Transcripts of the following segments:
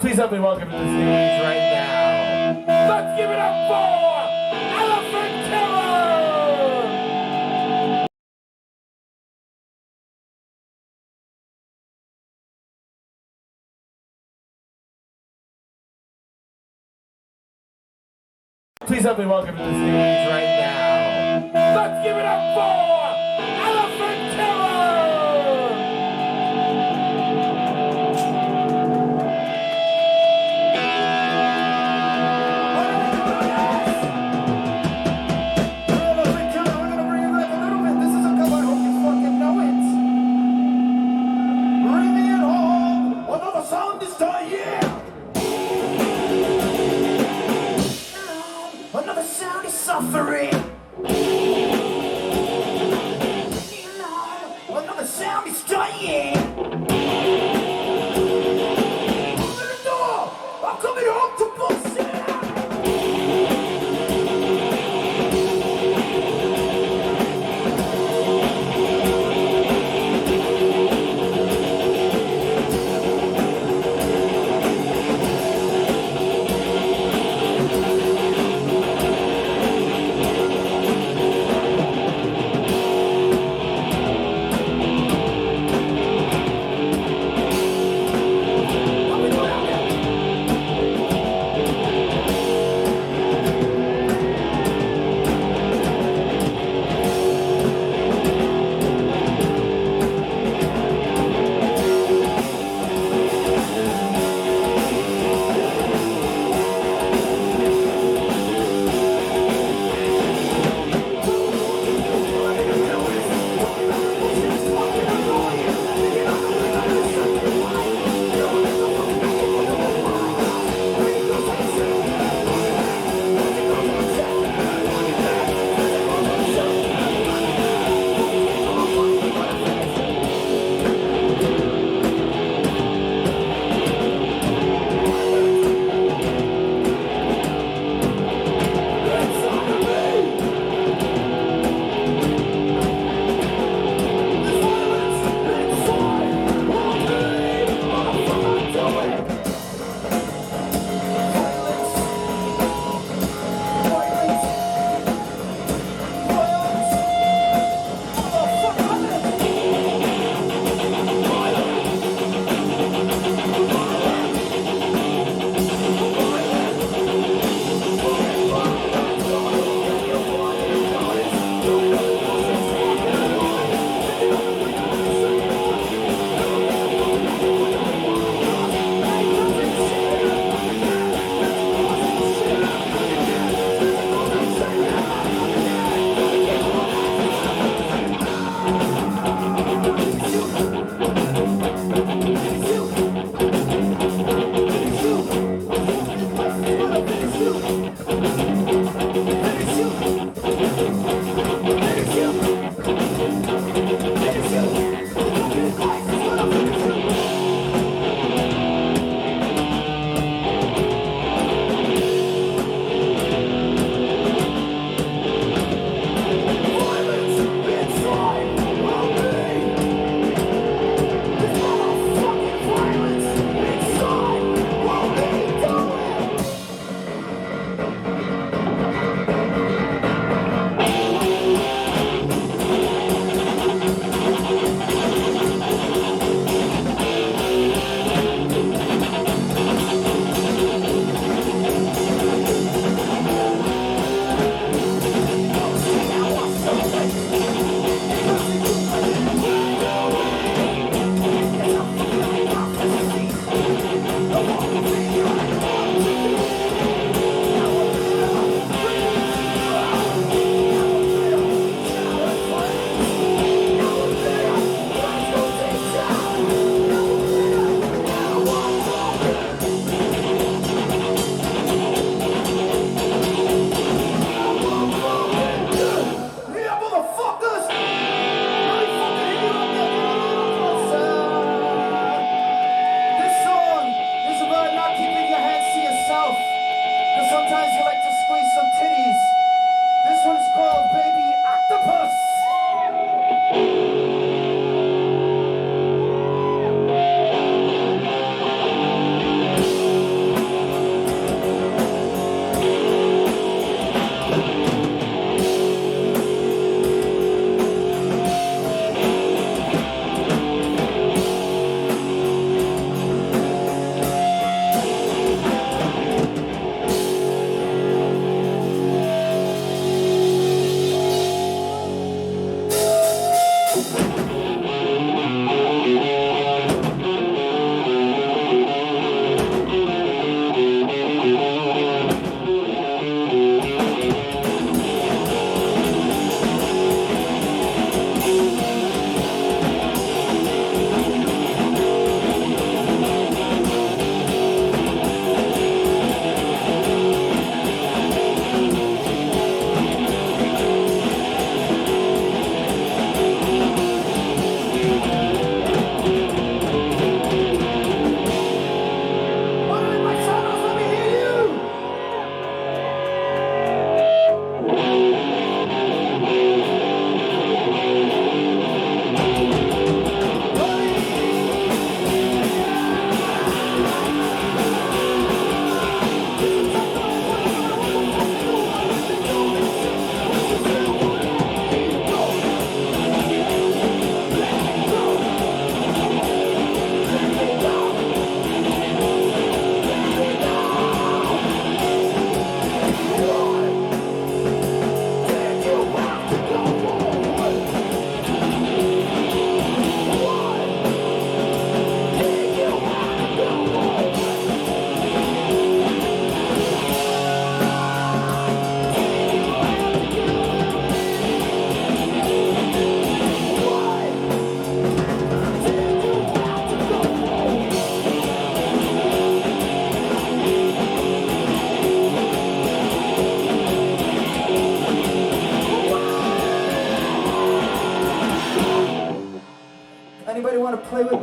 Please help me welcome to the stage right now. Let's give it up for Elephant Killer! Please help me welcome to the stage right now. Let's give it up for Elephant Killer! Another sound is suffering. Another sound is dying. Open the door. I'm coming home to bullshit.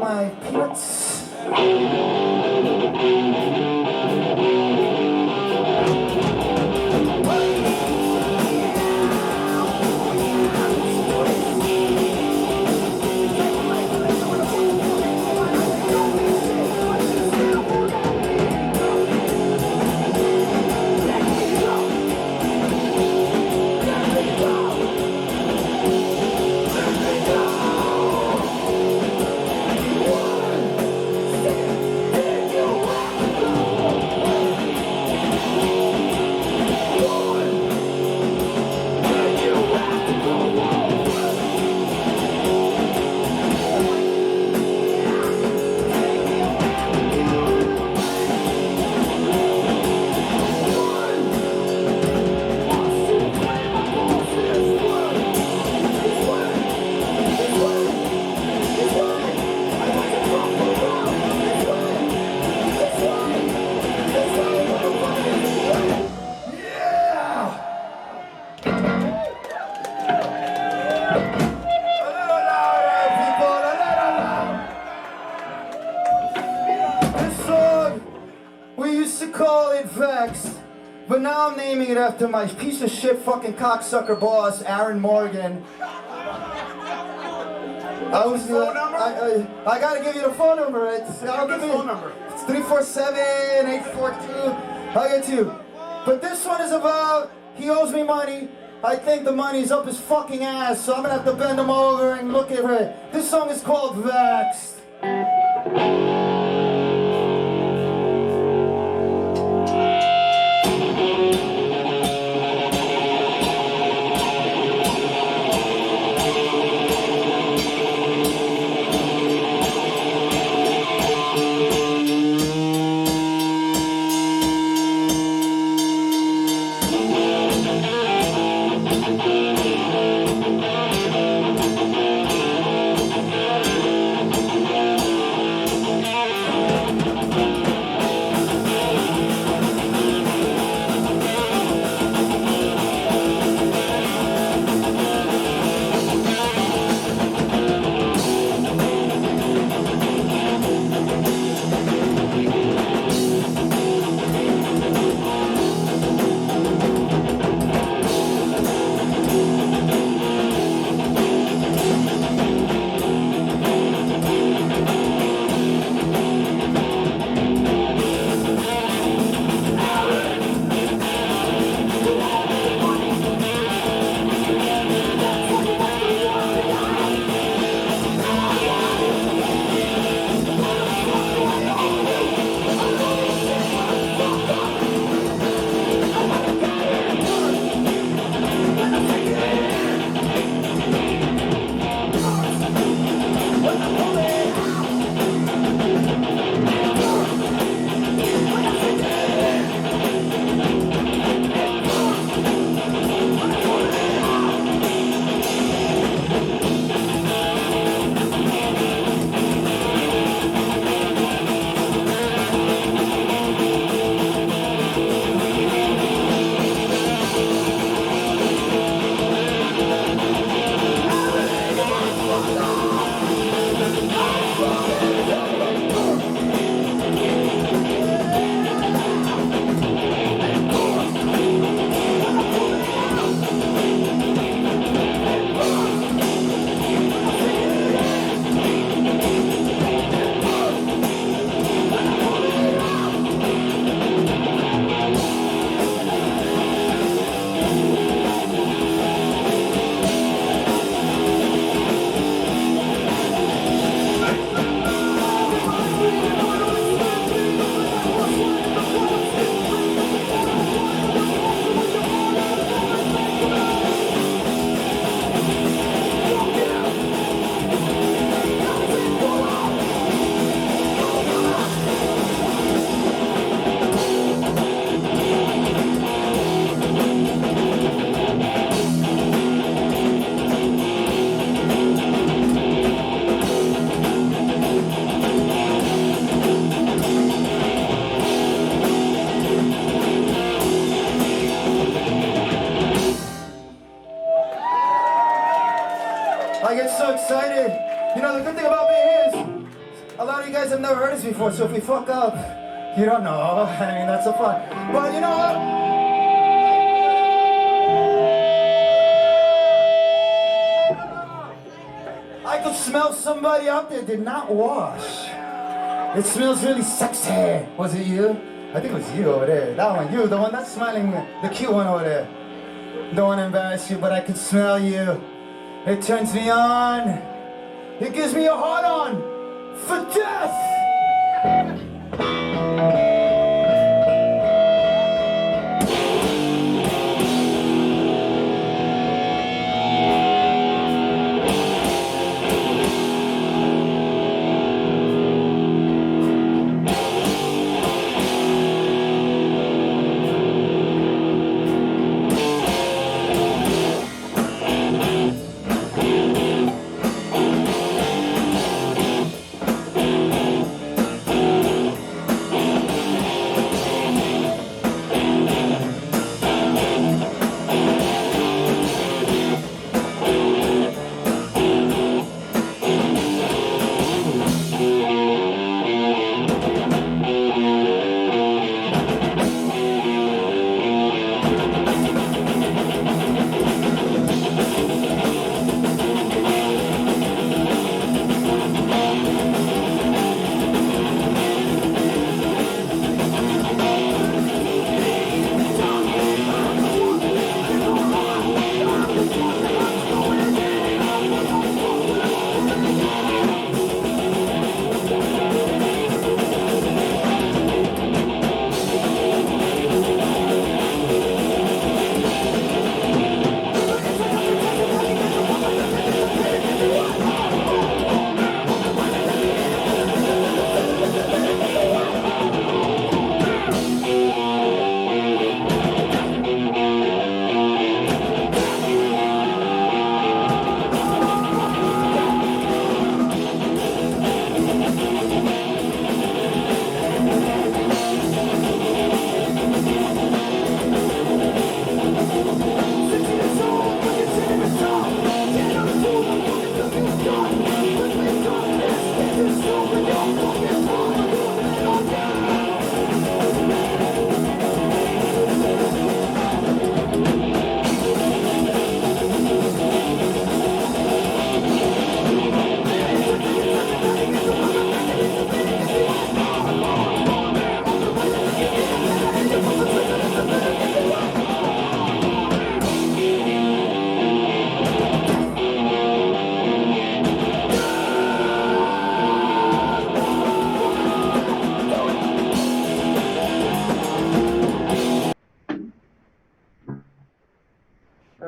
my peanuts. But now I'm naming it after my piece of shit fucking cocksucker boss, Aaron Morgan. I gotta give you the phone number. I'll give you the phone number. It's 347-842. I'll get you. But this one is about, he owes me money. I think the money's up his fucking ass, so I'm gonna have to bend him over and look at it. This song is called Vaxxed. I get so excited. You know, the good thing about me is a lot of you guys have never heard this before, so if we fuck up, you don't know. I mean, that's so fun. But you know what? I could smell somebody out there did not wash. It smells really sexy. Was it you? I think it was you over there. That one, you, the one that's smiling, the cute one over there. Don't want to embarrass you, but I can smell you. It turns me on. It gives me a heart on for death.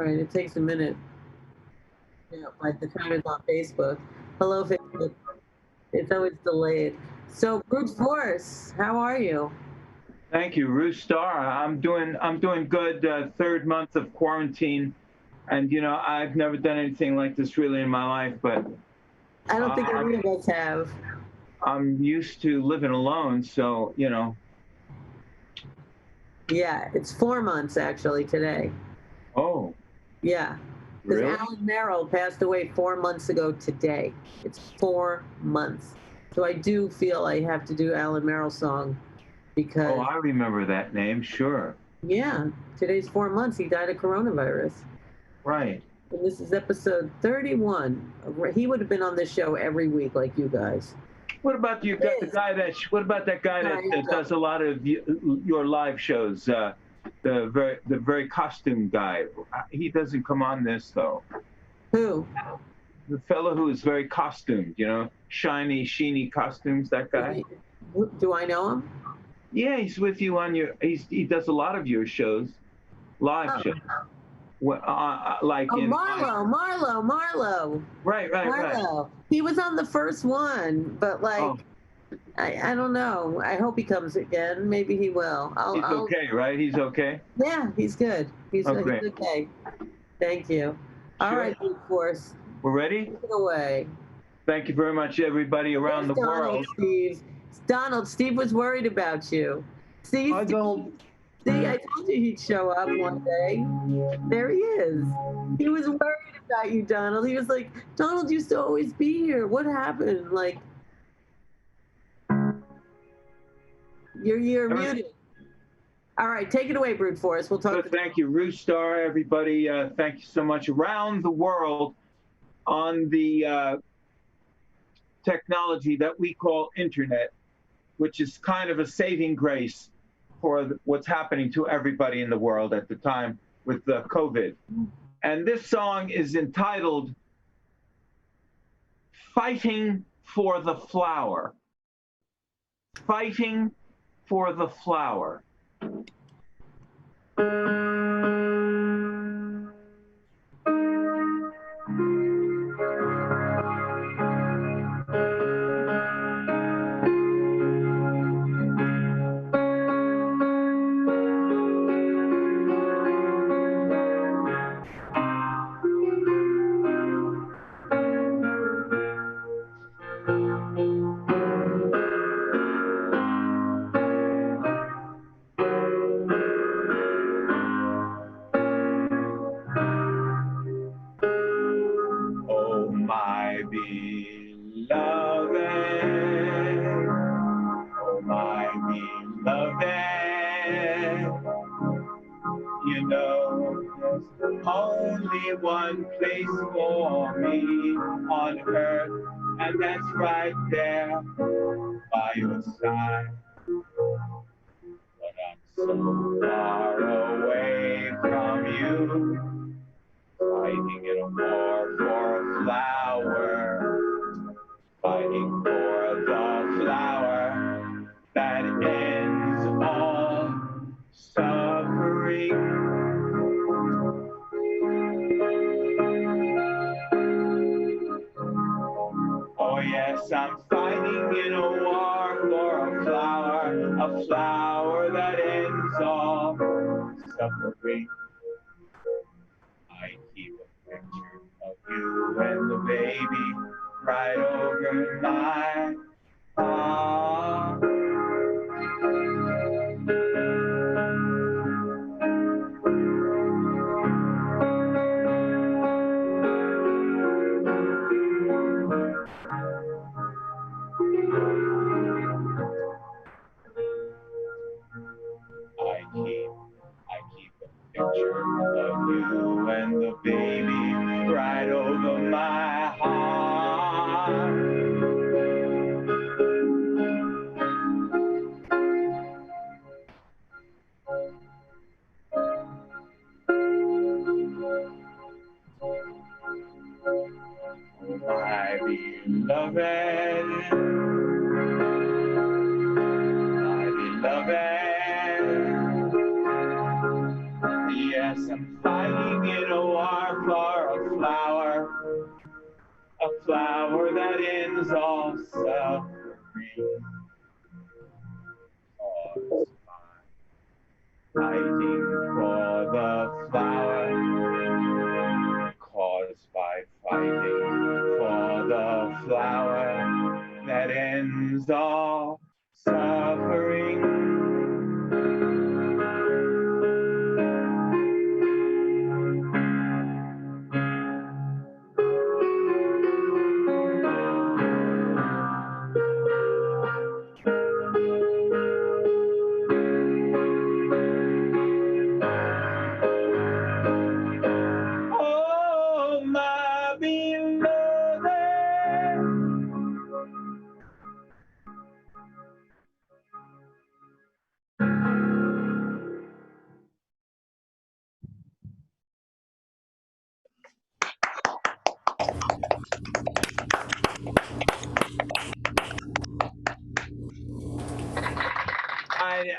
It takes a minute. You know, like the time is on Facebook. Hello, Facebook. It's always delayed. So, brute force, how are you? Thank you, Ruth Star. I'm doing good. Third month of quarantine, and you know I've never done anything like this really in my life. But I don't think any of us have. I'm used to living alone, so you know. Yeah, it's 4 months actually today. Oh. Yeah, because Really? Alan Merrill passed away 4 months ago today. It's 4 months. So I do feel I have to do Alan Merrill's song because... Oh, I remember that name, sure. Yeah, today's 4 months. He died of coronavirus. Right. And this is episode 31. He would have been on this show every week like you guys. What about you? Got the guy that? What about that guy that does a lot of your live shows? The very costume guy. He doesn't come on this though. Who? The fellow who is very costumed, you know, shiny, sheeny costumes. That guy. Do I know him? Yeah, he's with you on your. He does a lot of your shows, live shows. Well, like in Marlo. Right. Marlo. He was on the first one, but like, I don't know. I hope he comes again. Maybe he will. He's okay, right? He's okay? Yeah, he's good. He's okay. Thank you. All right, of course. We're ready? Take it away. Thank you very much, everybody around the world. Donald, Steve was worried about you. See, I told you he'd show up one day. There he is. He was worried about you, Donald. He was like, Donald used to always be here. What happened? Like, You're muted. All right, take it away, Brute Force. We'll talk. So thank you, Roostar, everybody. Thank you so much. Around the world on the technology that we call internet, which is kind of a saving grace for what's happening to everybody in the world at the time with the COVID. And this song is entitled Fighting for the Flower. Fighting for the Flower. Oh, my beloved, oh, my beloved, you know there's only one place for me on earth, and that's right there by your side. But I'm so far away from you, fighting in a war for a flower, fighting for the flower that ends all suffering. Oh yes, I'm fighting in a war for a flower that ends all suffering. I keep a picture of you and the baby right over my heart. I keep a picture of you and the baby right over my heart. My beloved, my beloved, yes, I'm fighting in a war for a flower that ends all suffering. Cause by fighting for the flower, caused by fighting for the flower that ends all suffering. Oh, my beloved.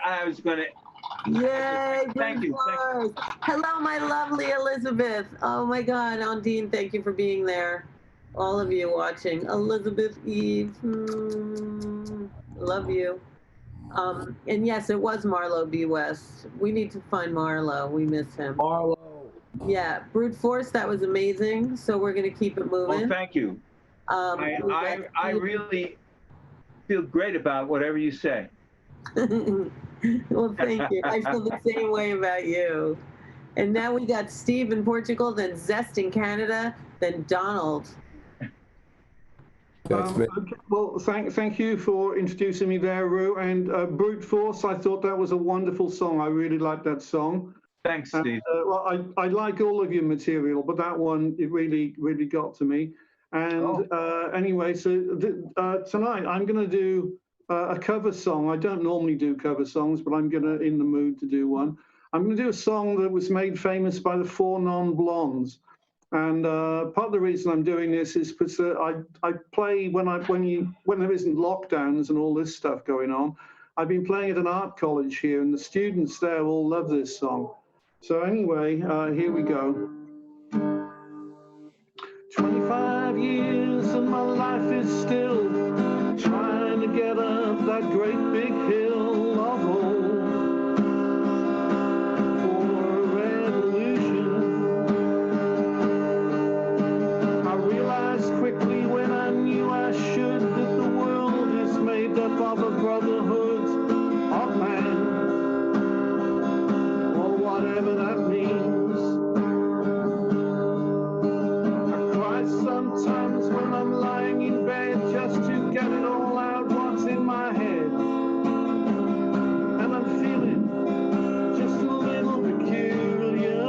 I was going to. Yay! Thank you. Hello, my lovely Elizabeth. Oh my God, Ondine, thank you for being there. All of you watching. Elizabeth Eve. Love you. And yes, it was Marlo B. West. We need to find Marlo. We miss him. Marlo. Yeah, Brute Force, that was amazing. So we're going to keep it moving. Oh, thank you. I really feel great about whatever you say. Well, thank you. I feel the same way about you. And now we got Steve in Portugal, then Zest in Canada, then Donald. That's me. Okay, well, thank you for introducing me there, Ru. And Brute Force, I thought that was a wonderful song. I really liked that song. Thanks, Steve. Well, I like all of your material, but that one, it really got to me. And anyway, so tonight I'm going to do a cover song. I don't normally do cover songs, but I'm in the mood to do one. I'm going to do a song that was made famous by the Four Non-Blondes. And part of the reason I'm doing this is because I play when there isn't lockdowns and all this stuff going on. I've been playing at an art college here, and the students there all love this song. So anyway, here we go. 25 years and my life is still trying to get up that great big hill of hope for a revolution. I realized quickly when I knew I should that the world is made up of a brotherhood of man, or whatever that means. Sometimes when I'm lying in bed just to get it all out what's in my head, and I'm feeling just a little peculiar.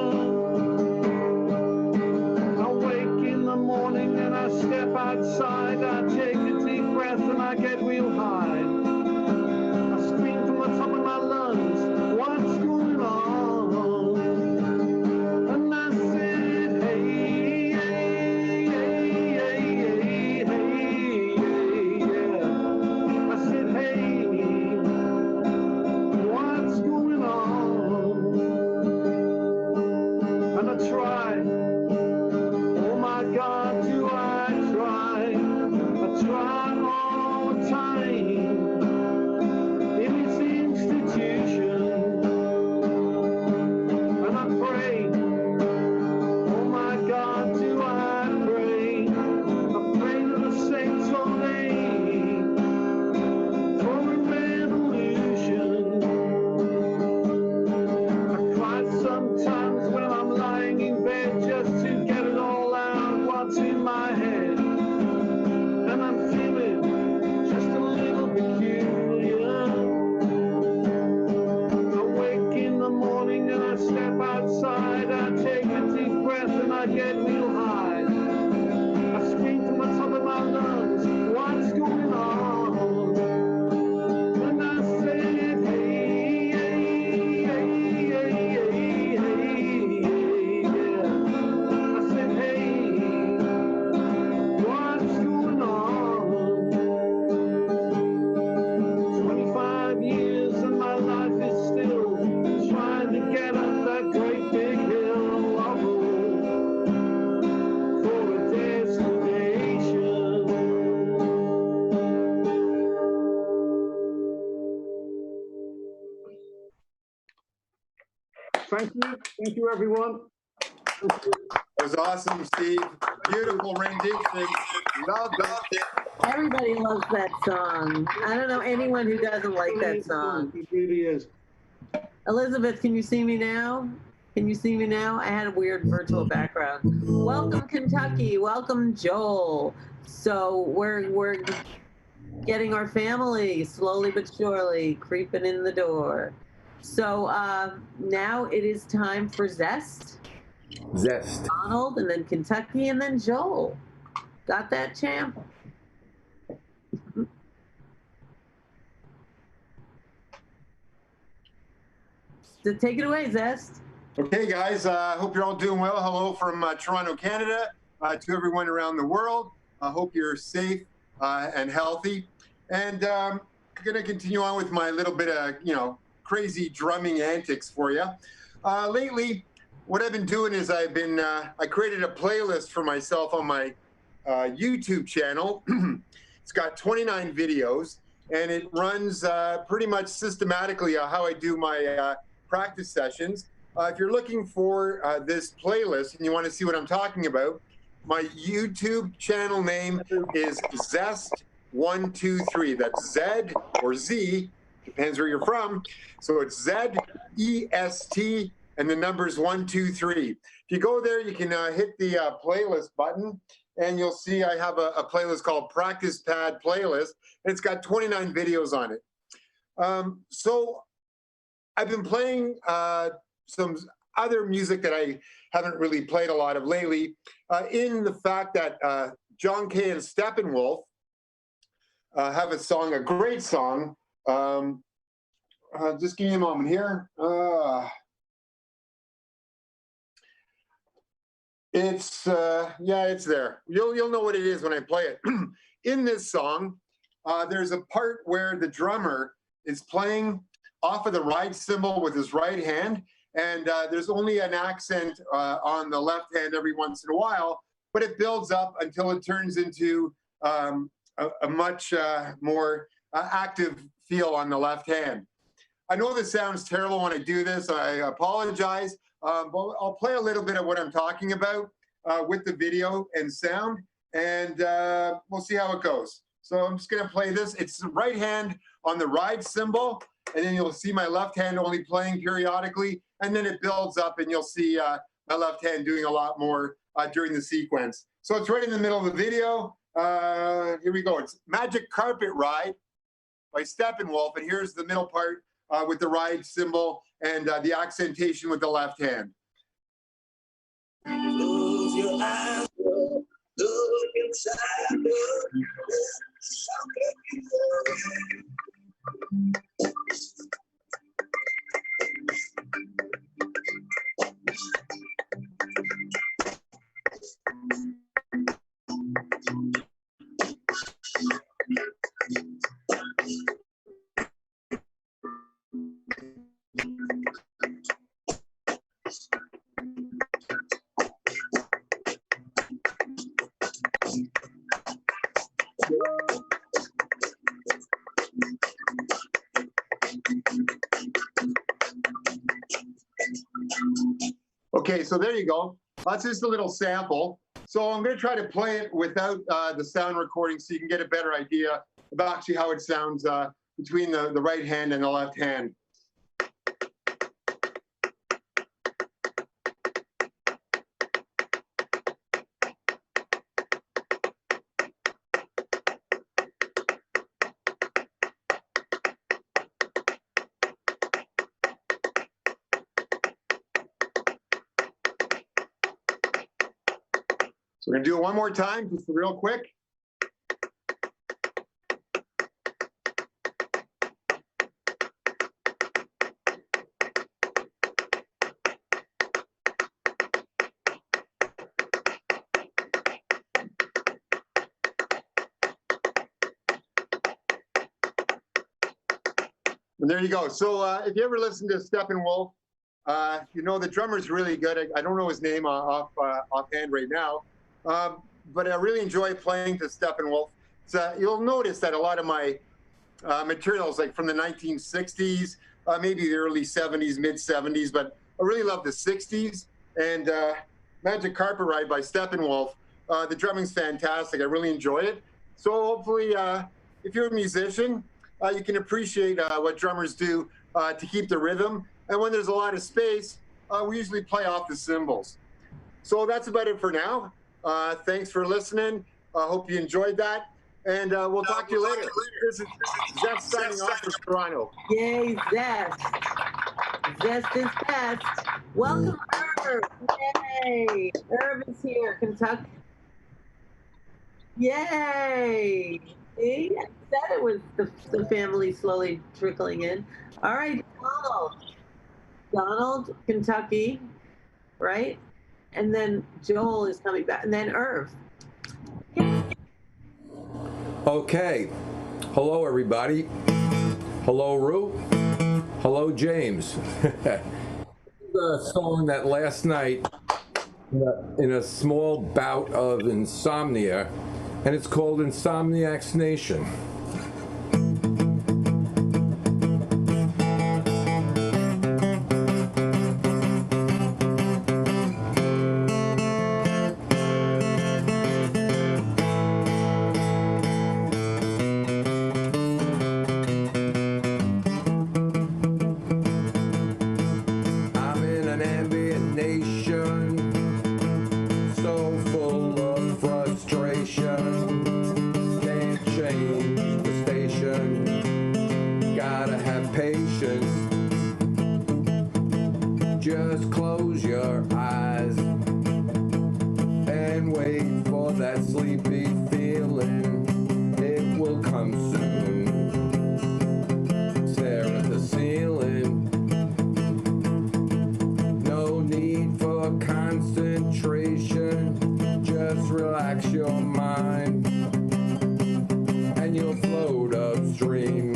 I wake in the morning and I step outside, I take a deep breath and I get real high. I scream from the top of my lungs, what's going on? And I said, hey. Try. Oh my God, do I try? I try all the time in this institution, and I pray. Oh my God, do I pray? I pray to the saints all day for a revolution. I cry sometimes when I'm lying in bed just to get it all out what's in my head, and I'm feeling just a little peculiar. I wake in the morning and I step outside, I take a deep breath and I get real high. I scream from the top of my lungs, what's going on? And I said, hey, hey, hey, hey, hey, hey, yeah. I said, hey, what's going on? 25 years and my life is still trying to get up that great big hill of hope for a destination. Thank you everyone. That was awesome, Steve. Beautiful rendition. Love it. Everybody loves that song. I don't know anyone who doesn't like that song. It really is. Elizabeth, can you see me now? Can you see me now? I had a weird virtual background. Welcome, Kentucky. Welcome, Joel. So we're getting our family slowly but surely creeping in the door. So now it is time for Zest. Zest. Donald, and then Kentucky, and then Joel. Got that, champ? So take it away, Zest. Okay, guys, hope you're all doing well. Hello from Toronto, Canada, to everyone around the world. I hope you're safe and healthy. And I'm going to continue on with my little bit of, crazy drumming antics for you. Lately, what I've been doing is I created a playlist for myself on my YouTube channel. It's got 29 videos, and it runs pretty much systematically how I do my practice sessions. If you're looking for this playlist and you want to see what I'm talking about, my YouTube channel name is Zest123. That's Z or Z, depends where you're from. So it's Z-E-S-T and the numbers 123. If you go there, you can hit the playlist button, and you'll see I have a playlist called Practice Pad Playlist, and it's got 29 videos on it. So I've been playing some other music that I haven't really played a lot of lately, in the fact that John Kay and Steppenwolf have a song, a great song. Just give me a moment here. It's yeah, it's there. You'll know what it is when I play it. In this song, there's a part where the drummer is playing off of the ride cymbal with his right hand, and there's only an accent on the left hand every once in a while, but it builds up until it turns into a much more active feel on the left hand. I know this sounds terrible when I do this. I apologize, but I'll play a little bit of what I'm talking about with the video and sound, and we'll see how it goes. So I'm just going to play this. It's the right hand on the ride cymbal, and then you'll see my left hand only playing periodically, and then it builds up, and you'll see my left hand doing a lot more during the sequence. So it's right in the middle of the video. Here we go. It's Magic Carpet Ride by Steppenwolf, and here's the middle part with the ride cymbal and the accentation with the left hand. Close your eyes, look inside, Okay, so there you go. That's just a little sample. So I'm going to try to play it without the sound recording so you can get a better idea of actually how it sounds between the right hand and the left hand. So we're going to do it one more time, just real quick. And there you go. So if you ever listen to Steppenwolf, you know the drummer's really good. I don't know his name offhand right now. But I really enjoy playing to Steppenwolf. So you'll notice that a lot of my materials, like from the 1960s, maybe the early 70s, mid 70s, but I really love the 60s. And Magic Carpet Ride by Steppenwolf, the drumming's fantastic. I really enjoy it. So hopefully, if you're a musician, you can appreciate what drummers do to keep the rhythm. And when there's a lot of space, we usually play off the cymbals. So that's about it for now. Thanks for listening. I hope you enjoyed that. And we'll talk to you later. This is Zest signing off from Toronto. Yay, Zest. Zest is best. Welcome, Irv. Yay. Irv is here, Kentucky. Yay. See, I said it was the family slowly trickling in. All right, Donald. Donald, Kentucky, right? And then Joel is coming back, and then Irv. Okay. Hello, everybody. Hello, ReW. Hello, James. A song that last night, in a small bout of insomnia, and it's called Insomniac's Nation. Frustration. Just close your eyes and wait for that sleepy feeling. It will come soon. Stare at the ceiling. No need for concentration. Just relax your mind and you'll float upstream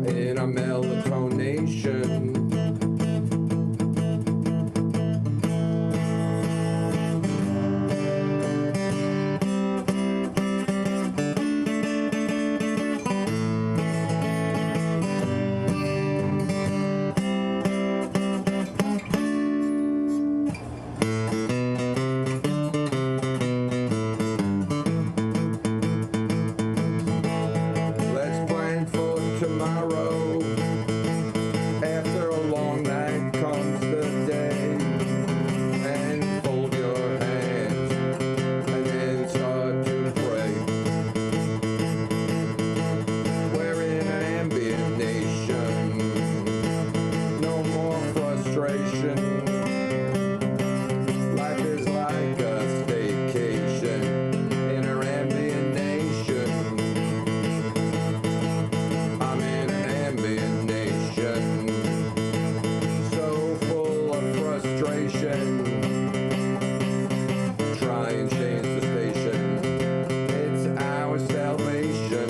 in a melatonation. Let's plan for tomorrow. After a long night comes the day. And fold your hands and then start to pray. We're in an ambient nation. No more frustration. Life is like a staycation in an ambient nation. I'm in an ambient nation, so full of frustration. Try and change the station. It's our salvation.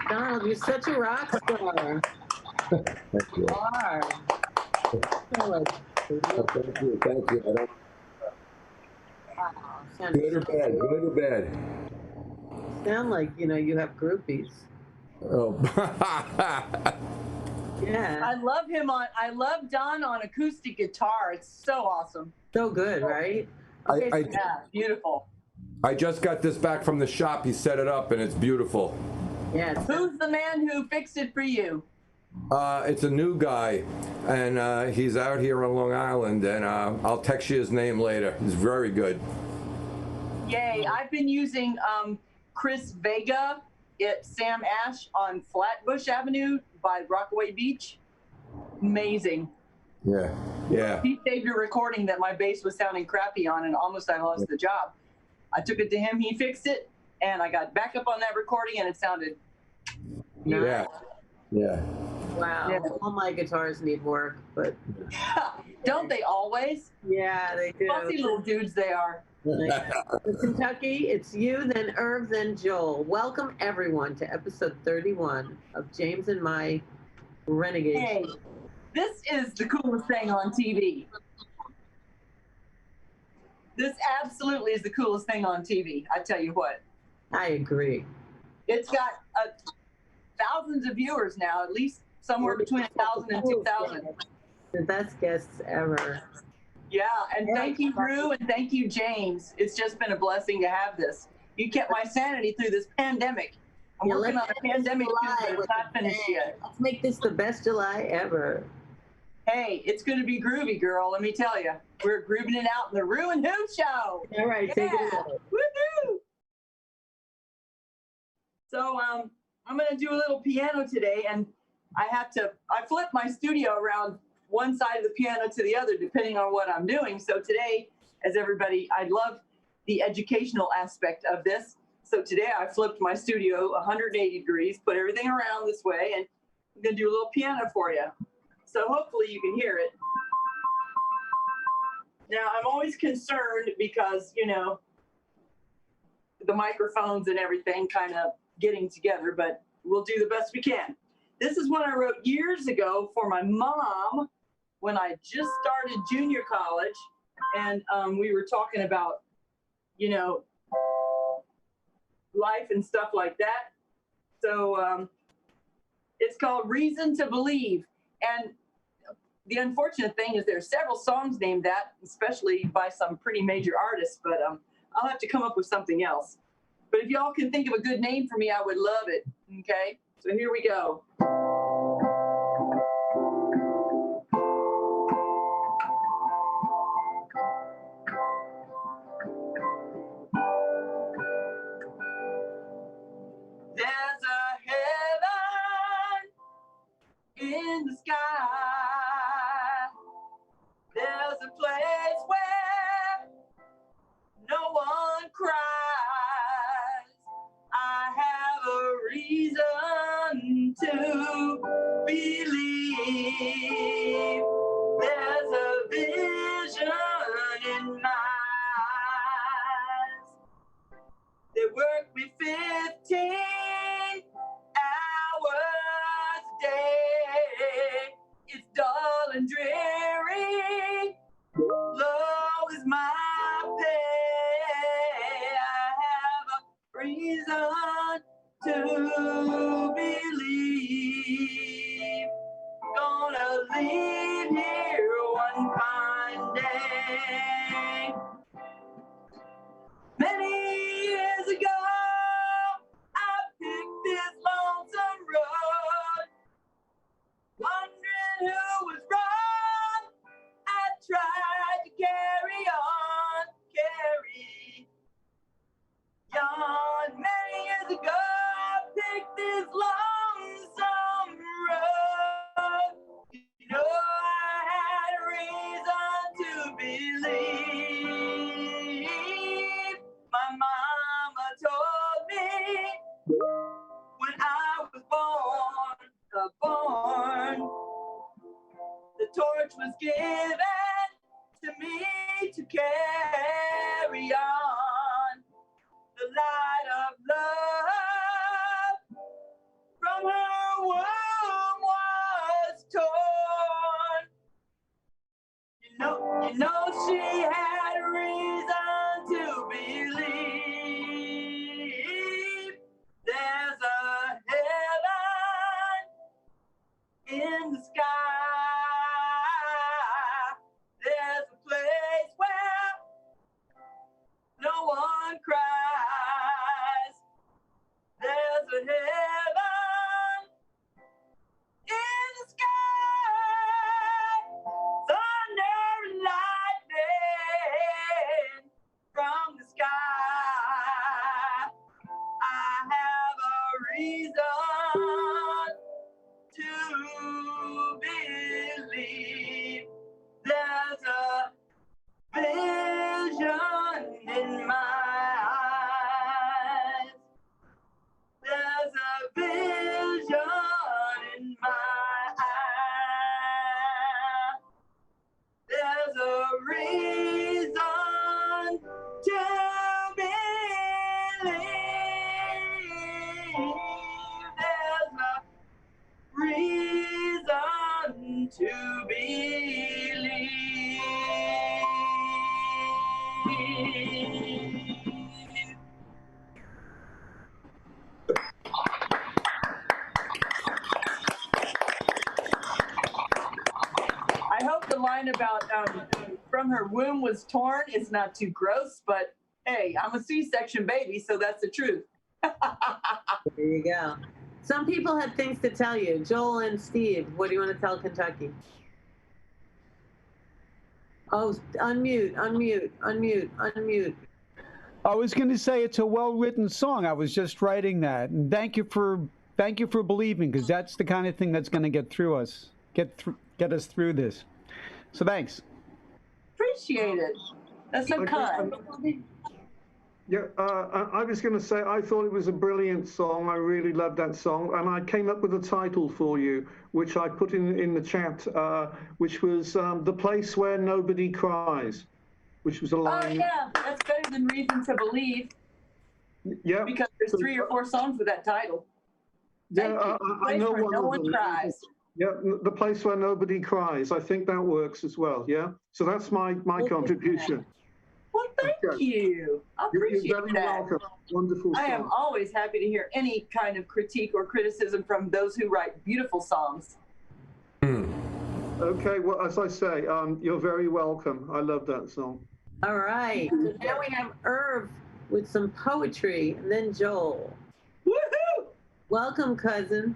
Donald, you're such a rock star. Thank you. You are. Thank you. Thank you. I don't, good or bad? Good or bad? Sound like you have groupies. Oh. Yeah, I love Don on acoustic guitar. It's so awesome. so good, right? Okay, Yeah, beautiful. I just got this back from the shop. He set it up and it's beautiful. yeah. Who's the man who fixed it for you? It's a new guy, and he's out here on Long Island, and I'll text you his name later. He's very good. Yay. I've been using Chris Vega at Sam Ash on Flatbush Avenue by Rockaway Beach. Amazing. Yeah, yeah. He saved a recording that my bass was sounding crappy on, and almost I lost the job. I took it to him, he fixed it, and I got back up on that recording, and it sounded Yeah, yeah. Wow. Yeah. All my guitars need work, but Don't they always? yeah, they do. Fussy little dudes they are. In Kentucky, it's you, then Irv, then Joel. Welcome everyone to episode 31 of James and my Renegade. Hey, this is the coolest thing on TV. This absolutely is the coolest thing on TV. I tell you what. I agree. It's got thousands of viewers now, at least somewhere between 1,000 and 2,000. The best guests ever. Yeah, and thank you, ReW, and thank you, James. It's just been a blessing to have this. You kept my sanity through this pandemic. I'm working on a pandemic too, but it's not finished yet. Let's make this the best July ever. Hey, it's going to be groovy, girl, let me tell you. We're grooving it out in the ReW and Who show. All right, take it Yeah. away. Woohoo! So I'm going to do a little piano today, and I flip my studio around one side of the piano to the other, depending on what I'm doing. So today, as everybody, I love the educational aspect of this. So today I flipped my studio 180 degrees, put everything around this way, and I'm going to do a little piano for you. So hopefully you can hear it. Now, I'm always concerned because, the microphones and everything kind of getting together, but we'll do the best we can. This is one I wrote years ago for my mom when I just started junior college, and we were talking about, life and stuff like that. So it's called Reason to Believe. And the unfortunate thing is there's several songs named that, especially by some pretty major artists, but I'll have to come up with something else. But if y'all can think of a good name for me, I would love it. Okay, so here we go. There's a heaven in the sky. There's a place where no one cries. I have a reason to believe. There's a vision in my eyes. They work me 15 hours a day. It's dull and dreary. Low is my pay. I have a reason to believe. Gonna leave here one fine day. Many years ago, I picked this lonesome road, wondering who was wrong. I tried to carry on. Many years ago, I picked this lonesome road. You know, I had a reason to believe. My mama told me when I was born, the torch was given to me to carry on. The light of love from her womb was torn. You know she had a reason to believe. There's a heaven in the sky. There's a place where no one cries. There's a heaven in the sky. Thunder and lightning from the sky. I have a reason to believe. There's a vision in my eyes. There's a vision in my eyes. There's a reason to believe. There's a reason to believe. I hope the line about from her womb was torn is not too gross, but hey, I'm a C-section baby, so that's the truth. There you go. Some people had things to tell you. Joel and Steve, what do you want to tell Kentucky? Oh, unmute. I was going to say it's a well-written song. I was just writing that, and thank you for believing, because that's the kind of thing that's going to get us through this. So thanks. Appreciate it. That's so kind. Yeah, I was going to say, I thought it was a brilliant song. I really loved that song. And I came up with a title for you, which I put in the chat, which was The Place Where Nobody Cries, which was a line. Oh, yeah, that's better than Reason to Believe. Yeah. Because there's 3 or 4 songs with that title. Yeah, I know where one no of one them. cries. Yeah, The Place Where Nobody Cries. I think that works as well, yeah? So that's my contribution. Well, thank you. I appreciate You're very that. welcome. Wonderful song. I am always happy to hear any kind of critique or criticism from those who write beautiful songs. Okay, well, as I say, you're very welcome. I love that song. All right. So now we have Irv with some poetry, and then Joel. Woohoo! Welcome, cousin.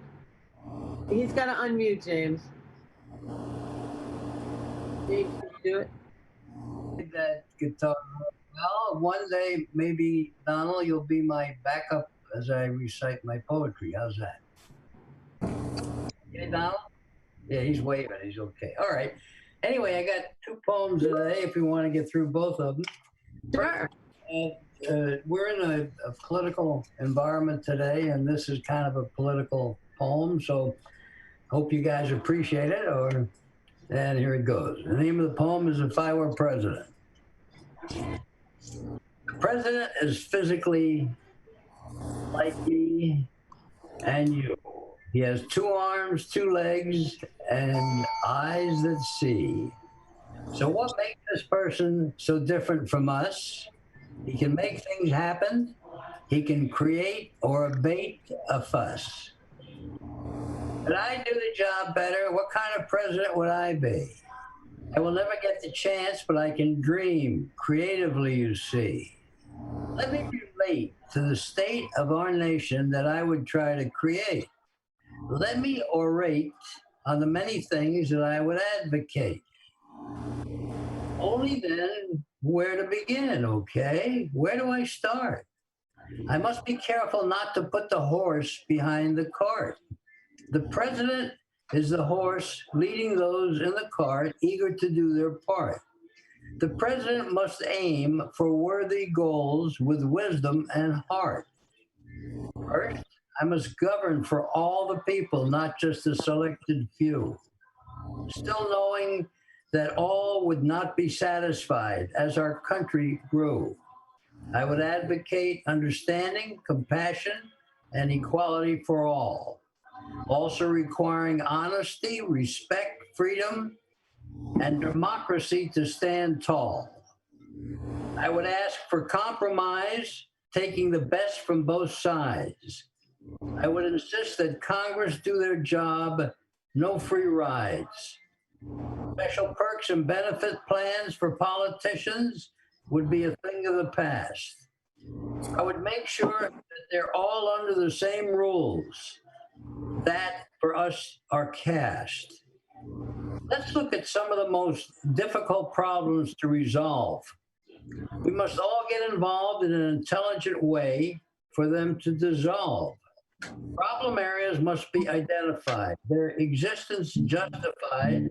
He's got to unmute, James. James, can you do it? That guitar. Well, one day maybe, Donald, you'll be my backup as I recite my poetry. How's that? Okay, Donald? Yeah, he's waving. He's okay. All right. Anyway, I got 2 poems today if you want to get through both of them. Sure. We're in a political environment today, and this is kind of a political poem, so hope you guys appreciate it. And here it goes. The name of the poem is If I Were President. The president is physically like me and you. He has 2 arms, 2 legs, and eyes that see. So what makes this person so different from us? He can make things happen. He can create or abate a fuss. Could I do the job better? What kind of president would I be? I will never get the chance, but I can dream creatively, you see. Let me relate to the state of our nation that I would try to create. Let me orate on the many things that I would advocate. Only then, where to begin, okay? Where do I start? I must be careful not to put the horse behind the cart. The president is the horse leading those in the cart eager to do their part. The president must aim for worthy goals with wisdom and heart. First, I must govern for all the people, not just a selected few. Still knowing that all would not be satisfied as our country grew. I would advocate understanding, compassion, and equality for all, also requiring honesty, respect, freedom, and democracy to stand tall. I would ask for compromise, taking the best from both sides. I would insist that Congress do their job, no free rides. Special perks and benefit plans for politicians would be a thing of the past. I would make sure that they're all under the same rules that for us are cast. Let's look at some of the most difficult problems to resolve. We must all get involved in an intelligent way for them to dissolve. Problem areas must be identified, their existence justified,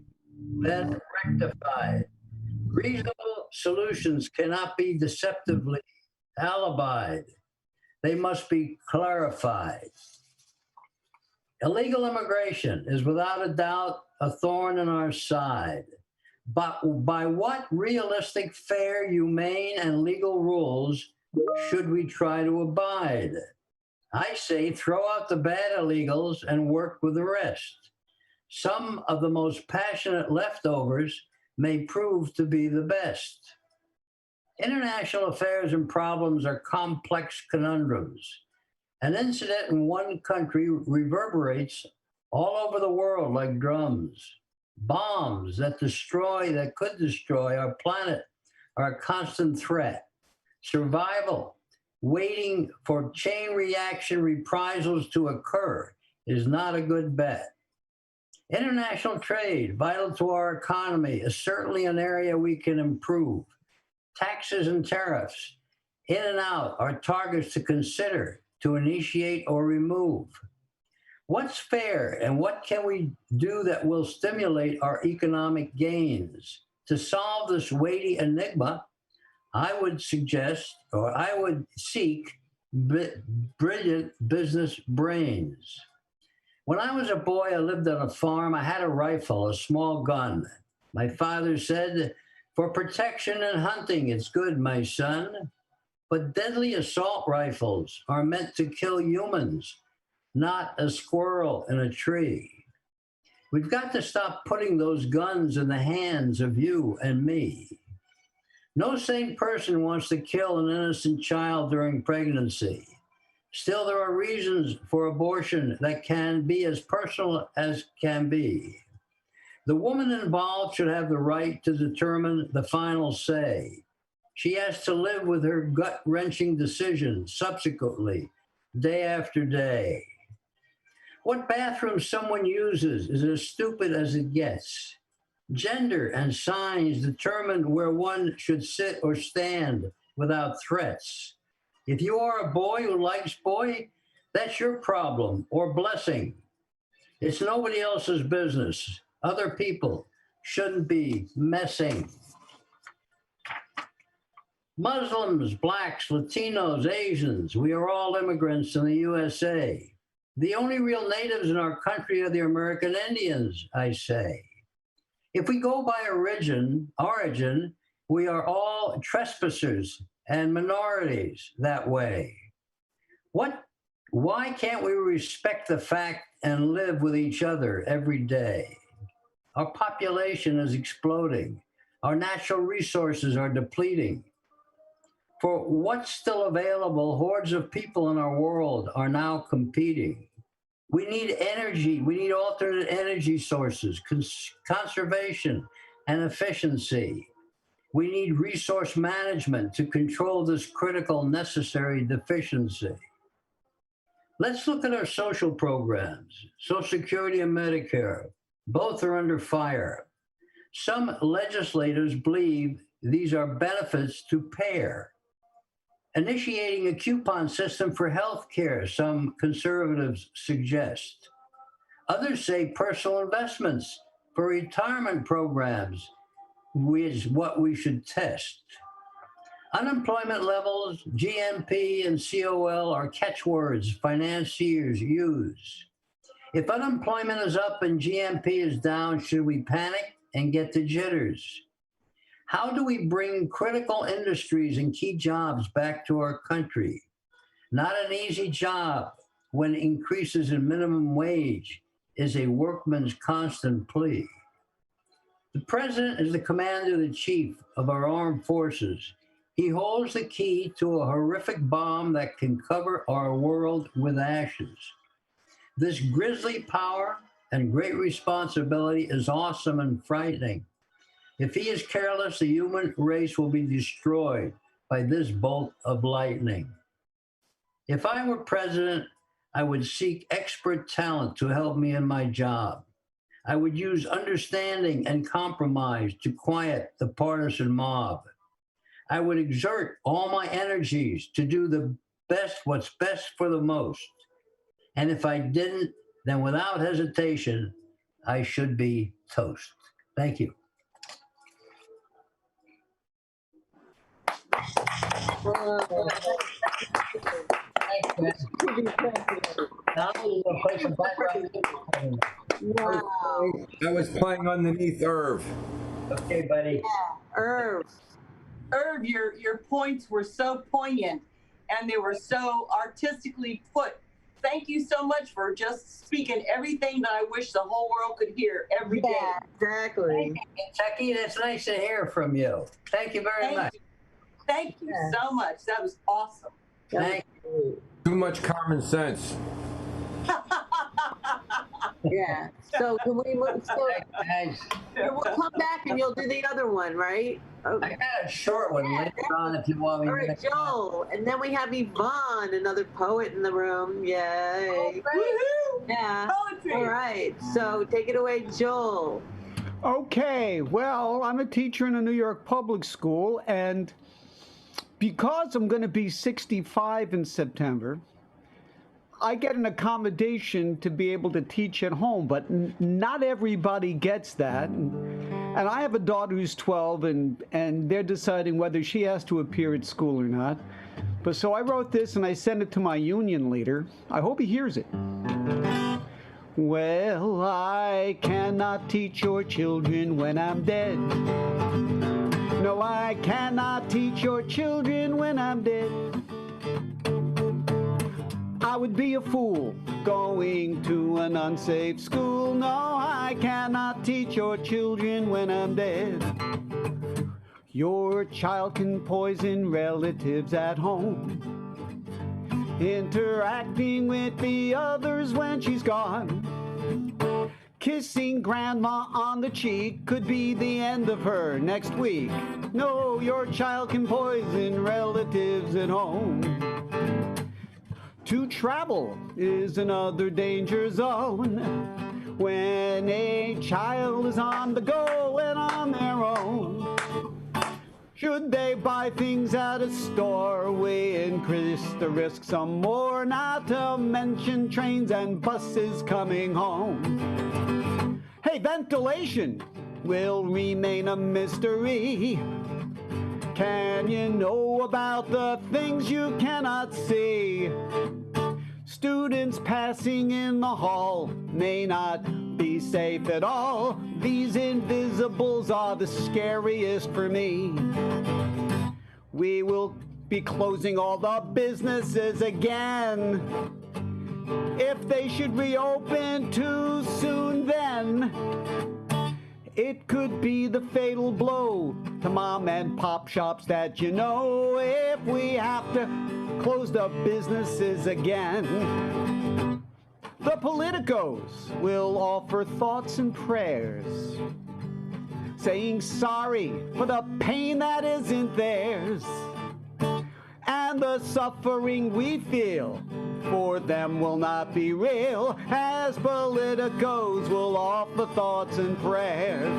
then rectified. Reasonable solutions cannot be deceptively alibied. They must be clarified. Illegal immigration is without a doubt a thorn in our side. But by what realistic, fair, humane, and legal rules should we try to abide? I say throw out the bad illegals and work with the rest. Some of the most passionate leftovers may prove to be the best. International affairs and problems are complex conundrums. An incident in one country reverberates all over the world like drums. Bombs that could destroy our planet are a constant threat. Survival, waiting for chain reaction reprisals to occur, is not a good bet. International trade, vital to our economy, is certainly an area we can improve. Taxes and tariffs, in and out, are targets to consider, to initiate or remove. What's fair and what can we do that will stimulate our economic gains? To solve this weighty enigma, I would suggest, or I would seek, brilliant business brains. When I was a boy, I lived on a farm. I had a rifle, a small gun. My father said, for protection and hunting, it's good, my son. But deadly assault rifles are meant to kill humans, not a squirrel in a tree. We've got to stop putting those guns in the hands of you and me. No sane person wants to kill an innocent child during pregnancy. Still, there are reasons for abortion that can be as personal as can be. The woman involved should have the right to determine the final say. She has to live with her gut-wrenching decisions subsequently, day after day. What bathroom someone uses is as stupid as it gets. Gender and signs determine where one should sit or stand without threats. If you are a boy who likes boy, that's your problem or blessing. It's nobody else's business. Other people shouldn't be messing. Muslims, blacks, Latinos, Asians, we are all immigrants in the USA. The only real natives in our country are the American Indians, I say. If we go by origin, we are all trespassers and minorities that way. Why can't we respect the fact and live with each other every day? Our population is exploding. Our natural resources are depleting. For what's still available, hordes of people in our world are now competing. We need energy. We need alternate energy sources, conservation and efficiency. We need resource management to control this critical, necessary deficiency. Let's look at our social programs. Social Security and Medicare, both are under fire. Some legislators believe these are benefits to pair. Initiating a coupon system for health care, some conservatives suggest. Others say personal investments for retirement programs is what we should test. Unemployment levels, GMP and COL are catchwords financiers use. If unemployment is up and GMP is down, should we panic and get the jitters? How do we bring critical industries and key jobs back to our country? Not an easy job when increases in minimum wage is a workman's constant plea. The president is the commander-in-chief of our armed forces. He holds the key to a horrific bomb that can cover our world with ashes. This grisly power and great responsibility is awesome and frightening. If he is careless, the human race will be destroyed by this bolt of lightning. If I were president, I would seek expert talent to help me in my job. I would use understanding and compromise to quiet the partisan mob. I would exert all my energies to do what's best for the most. And if I didn't, then without hesitation, I should be toast. Thank you. Wow. I was playing underneath Irv. Okay, buddy. Yeah, Irv, your points were so poignant and they were so artistically put. Thank you so much for just speaking everything that I wish the whole world could hear every day. Yeah, exactly. Kentucky, that's nice to hear from you. Thank you very much. Thank you so much. That was awesome. Thank you. Too much common sense. Yeah. So can we move? So Thanks. we'll come back and you'll do the other one, right? Okay. I got a short one later on if you want me All right, to. Joel, and then we have Yvonne, another poet in the room. Yay! Woohoo! Yeah. Poetry. All right. So take it away, Joel. Okay, well, I'm a teacher in a New York public school, and because I'm going to be 65 in September, I get an accommodation to be able to teach at home, but not everybody gets that. And I have a daughter who's 12, and they're deciding whether she has to appear at school or not. But so I wrote this, and I sent it to my union leader. I hope he hears it. Well, I cannot teach your children when I'm dead. No, I cannot teach your children when I'm dead. I would be a fool going to an unsafe school. No, I cannot teach your children when I'm dead. Your child can poison relatives at home, interacting with the others when she's gone. Kissing grandma on the cheek could be the end of her next week. No, your child can poison relatives at home. To travel is another danger zone when a child is on the go and on their own. Should they buy things at a store, we increase the risk some more, not to mention trains and buses coming home. Hey, ventilation will remain a mystery. Can you know about the things you cannot see? Students passing in the hall may not be safe at all. These invisibles are the scariest for me. We will be closing all the businesses again. If they should reopen too soon, then it could be the fatal blow to mom and pop shops that you know, if we have to close the businesses again. The politicos will offer thoughts and prayers, saying sorry for the pain that isn't theirs. And the suffering we feel for them will not be real, as politicos will offer thoughts and prayers.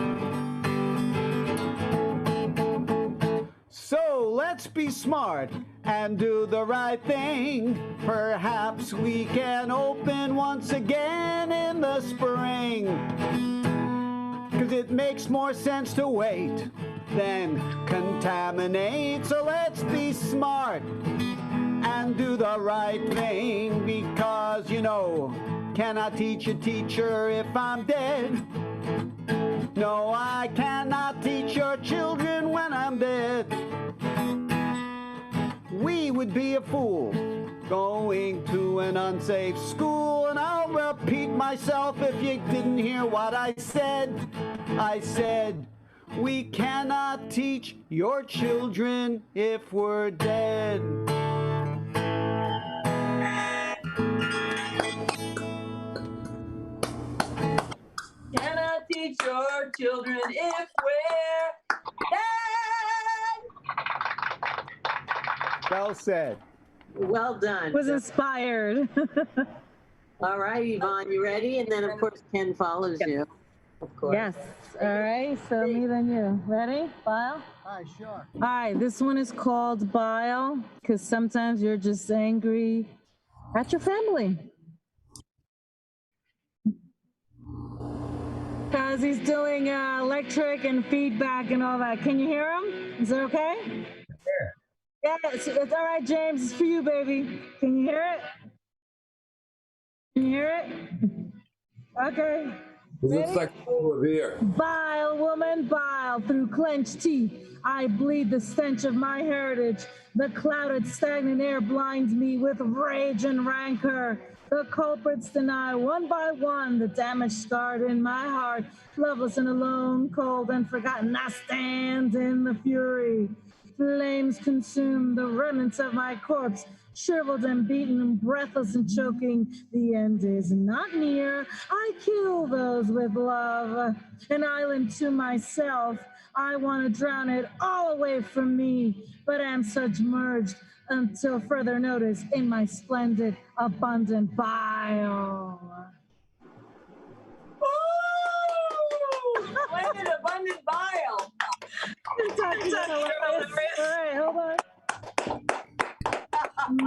So let's be smart and do the right thing. Perhaps we can open once again in the spring. 'Cause it makes more sense to wait than contaminate. So let's be smart and do the right thing. Because, you know, can I teach a teacher if I'm dead? No, I cannot teach your children when I'm dead. We would be a fool going to an unsafe school. And I'll repeat myself if you didn't hear what I said. I said, we cannot teach your children if we're dead. Cannot teach your children if we're dead. Well said. Well done. Was inspired. All right, Yvonne, you ready? And then, of course, Ken follows you. Of course. Yes. All right. So me then you. Ready? Bile? Hi, sure. All right. This one is called Bile because sometimes you're just angry at your family. Because he's doing electric and feedback and all that. Can you hear him? Is it okay? Yeah. Yeah, it's all right, James. It's for you, baby. Can you hear it? Can you hear it? Okay. It looks like over here. Bile, woman, bile. Through clenched teeth, I bleed the stench of my heritage. The clouded, stagnant air blinds me with rage and rancor. The culprits deny one by one the damage scarred in my heart. Loveless and alone, cold and forgotten, I stand in the fury. Flames consume the remnants of my corpse, shriveled and beaten and breathless and choking. The end is not near. I kill those with love. An island to myself. I want to drown it all away from me, but am submerged until further notice in my splendid, abundant bile. Ooh! Splendid, abundant bile. All right, hold on.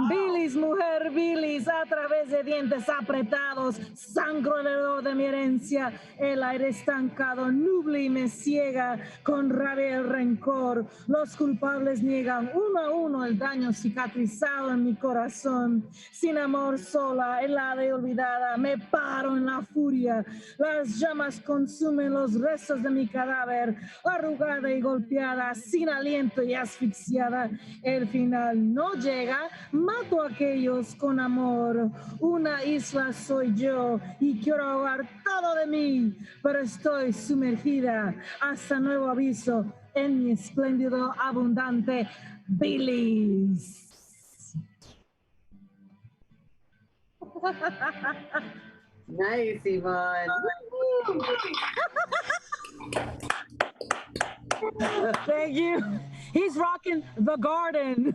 Bilis, mujer, bilis, a través de dientes apretados, sangro el hedor de mi herencia, el aire estancado, nuble y me ciega, con rabia y el rencor. Los culpables niegan uno a uno el daño cicatrizado en mi corazón. Sin amor sola, helada y olvidada, me paro en la furia. Las llamas consumen los restos de mi cadáver, arrugada y golpeada, sin aliento y asfixiada. El final no llega. Mato a aquellos con amor. Una isla soy yo y quiero ahogar todo de mí, pero estoy sumergida hasta nuevo aviso en mi espléndido, abundante bilis. Nice, Yvonne. Thank you. He's rocking the garden.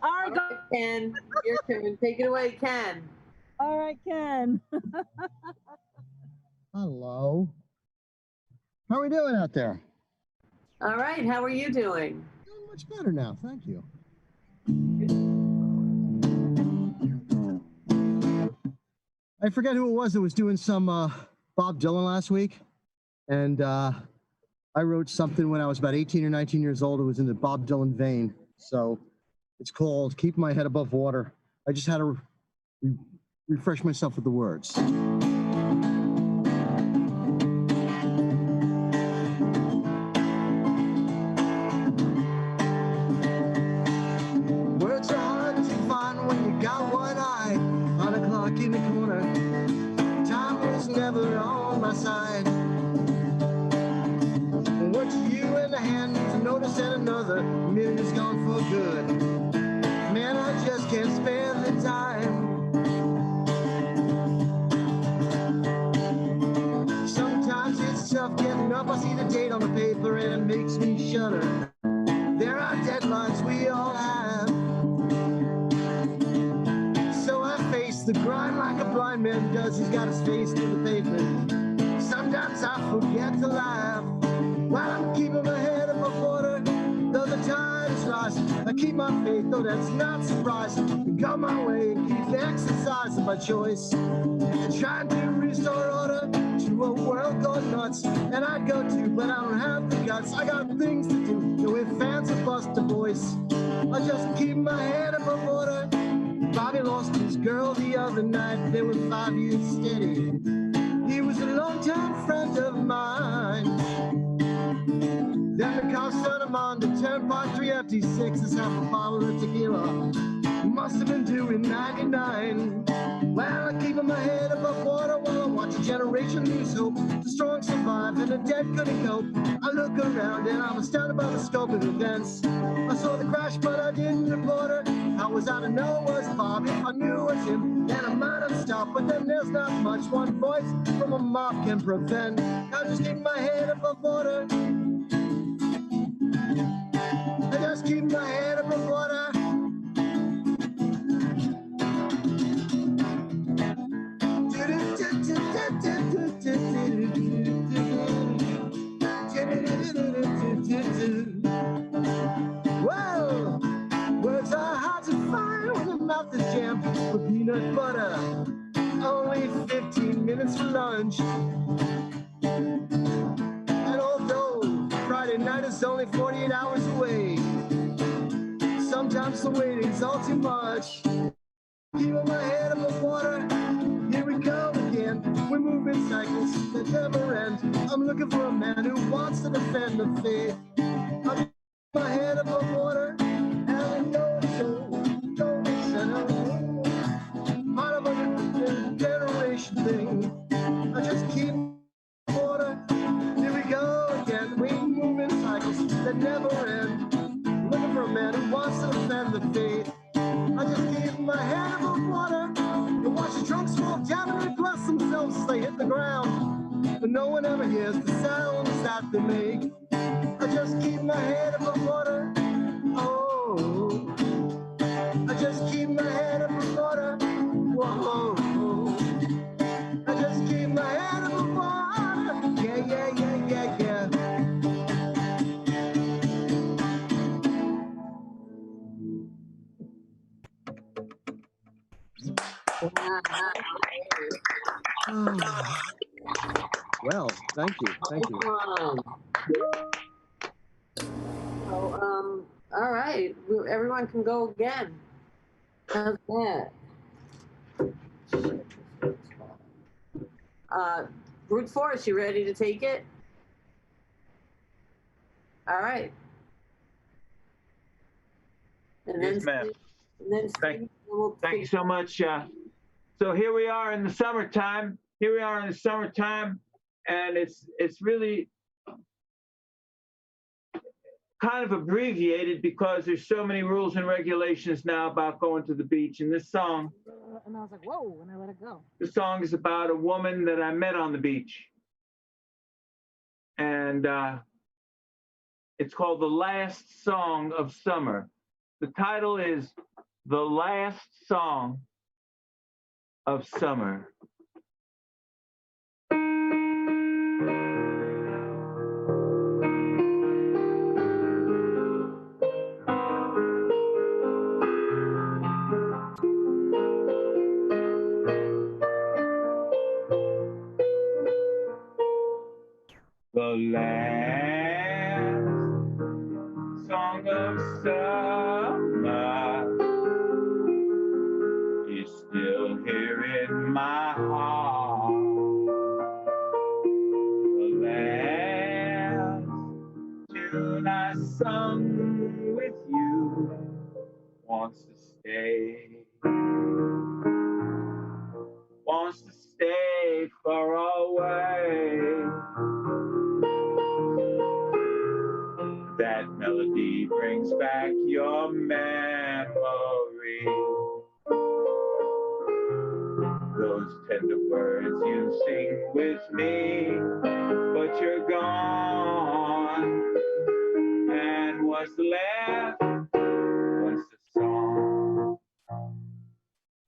All right, All right, Ken, your turn. Take it away, Ken. All right, Ken. Hello. How are we doing out there? All right, how are you doing? Doing much better now, thank you. I forget who it was that was doing some Bob Dylan last week, and I wrote something when I was about 18 or 19 years old. It was in the Bob Dylan vein, so it's called "Keep My Head Above Water." I just had to refresh myself with the words. Words are hard to find when you got one eye on a clock in the corner. Time was never on my side. What's you in the hand to notice that another minute is gone for good? Man, I just can't spare the time. Sometimes it's tough getting up. I see the date on the paper and it makes me shudder. There are deadlines we all have. So I face the grind like a blind man does. He's got his face to the pavement. Sometimes I forget to laugh while I'm keeping my head above water. Though the tide is rising, I keep my faith, though that's not surprising. Go my way and keep exercising my choice. Trying to restore order to a world gone nuts. And I'd go to, but I don't have the guts. I got things to do, no if fans will bust a voice. I just keep my head above water. Bobby lost his girl the other night. They were 5 years steady. He was a longtime friend of mine. Then the cops turned him on to Turnpike 356. Is half a bottle of tequila. Must have been due in 99. Well, I keep my head above water while I watch a generation lose hope. The strong survive and the dead couldn't cope. I look around and I'm astounded by the scope of events. I saw the crash, but I didn't report her. How was I to know it was Bob? If I knew it was him, then I might have stopped. But then there's not much one voice from a mob can prevent. I just keep my head above water. I just keep my head above water. Whoa! Words are hard to find when the mouth is jammed with peanut butter. Only 15 minutes for lunch. And although Friday night is only 48 hours away, sometimes the waiting's all too much. Keeping my head above water. Here we go again. We're moving cycles that never end. I'm looking for a man who wants to defend the faith. I keep my head above water. And I know it's so, don't center. Part of a generation thing. I just keep water. Here we go again. We move in cycles that never end. Looking for a man who wants to defend the faith. I just keep my head above water. And watch the drunks fall down and they bless themselves as they hit the ground. But no one ever hears the sounds that they make. I just keep my head above water. Oh, I just keep my head above water. Whoa, I just keep my head above water. Yeah, yeah, yeah, yeah, yeah. Well, thank you. Thank you. So, all right, everyone can go again. How's that? Brute Force, you ready to take it? All right. And Yes, then, ma'am. and then Thank you so much. So here we are in the summertime. Here we are in the summertime, and it's really kind of abbreviated because there's so many rules and regulations now about going to the beach. And this song, And I was like, whoa, and I let it go. this song is about a woman that I met on the beach. And it's called The Last Song of Summer. The title is The Last Song of Summer. The last song of summer is still here in my heart. The last tune I sung with you wants to stay far away. That melody brings back your memory. Those tender words you sing with me, but you're gone. And what's left was the song,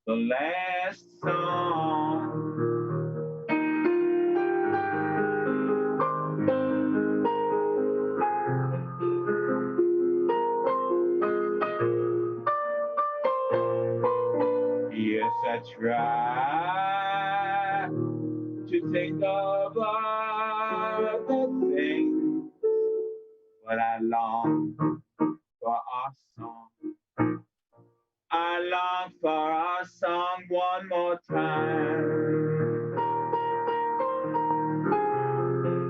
the last song. Yes, I try to think of other things, but I long for our song. I long for our song one more time.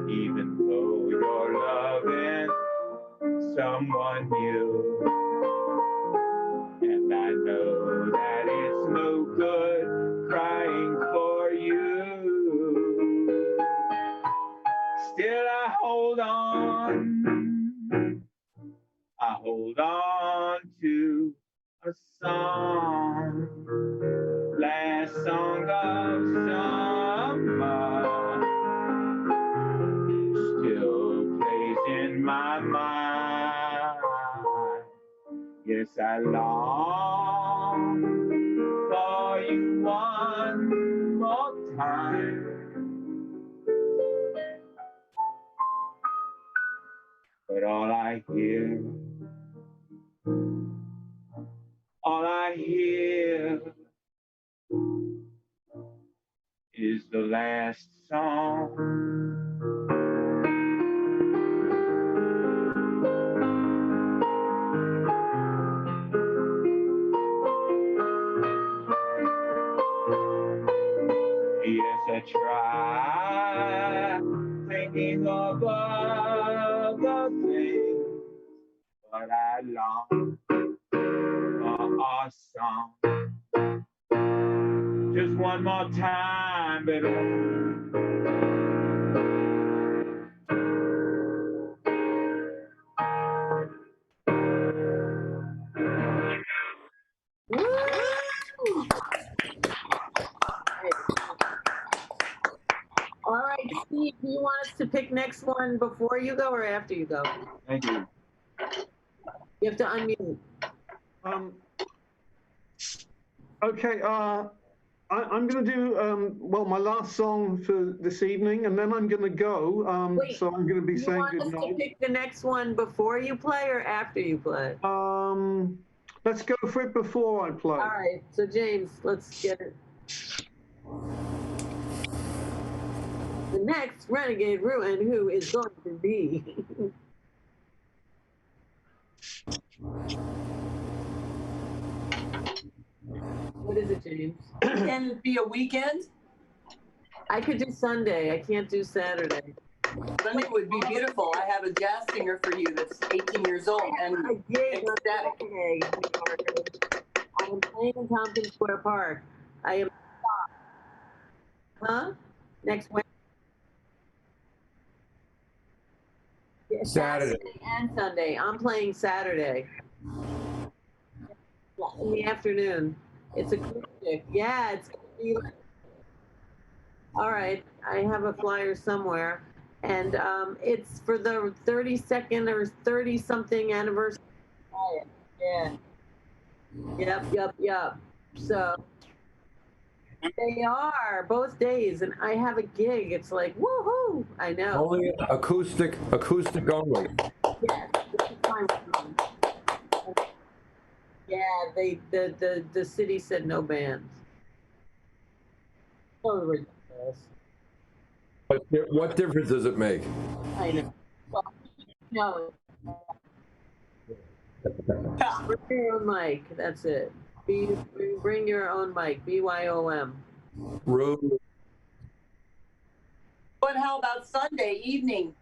Even though you're loving someone new, and I know that it's no good crying for you. Still I hold on to a song, last song of summer, still plays in my mind. Yes, I long for you one more time. But all I hear is the last song. Yes, I try thinking of other things, but I long for our song. Just one more time, baby. All right, Steve, do you want us to pick next one before you go or after you go? Thank you. You have to unmute. Okay, I'm going to do, well, my last song for this evening, and then I'm going to go. Wait, so I'm going to be you saying want us to goodnight. pick the next one before you play or after you play? Let's go for it before I play. All right, so James, let's get it. The next Renegade Ruin, who is going to be? What is it, James? Can it be a weekend? I could do Sunday. I can't do Saturday. Sunday would be beautiful. I have a jazz singer for you that's 18 years old and ecstatic. I am playing in Tompkins Square Park. I am. Huh? Next Wednesday. Saturday. and Sunday. I'm playing Saturday in the afternoon. It's acoustic. Yeah, it's gonna be like, all right. I have a flyer somewhere, and it's for the 32nd or 30 something anniversary. Yeah. Yep. So they are both days, and I have a gig. It's like woohoo! I know. Only acoustic only. Yeah, this is fine. Yeah, the city said no bands. So ridiculous. What difference does it make? I know. Well, no. Bring your own mic. That's it. Bring your own mic. BYOM. ReW. But how about Sunday evening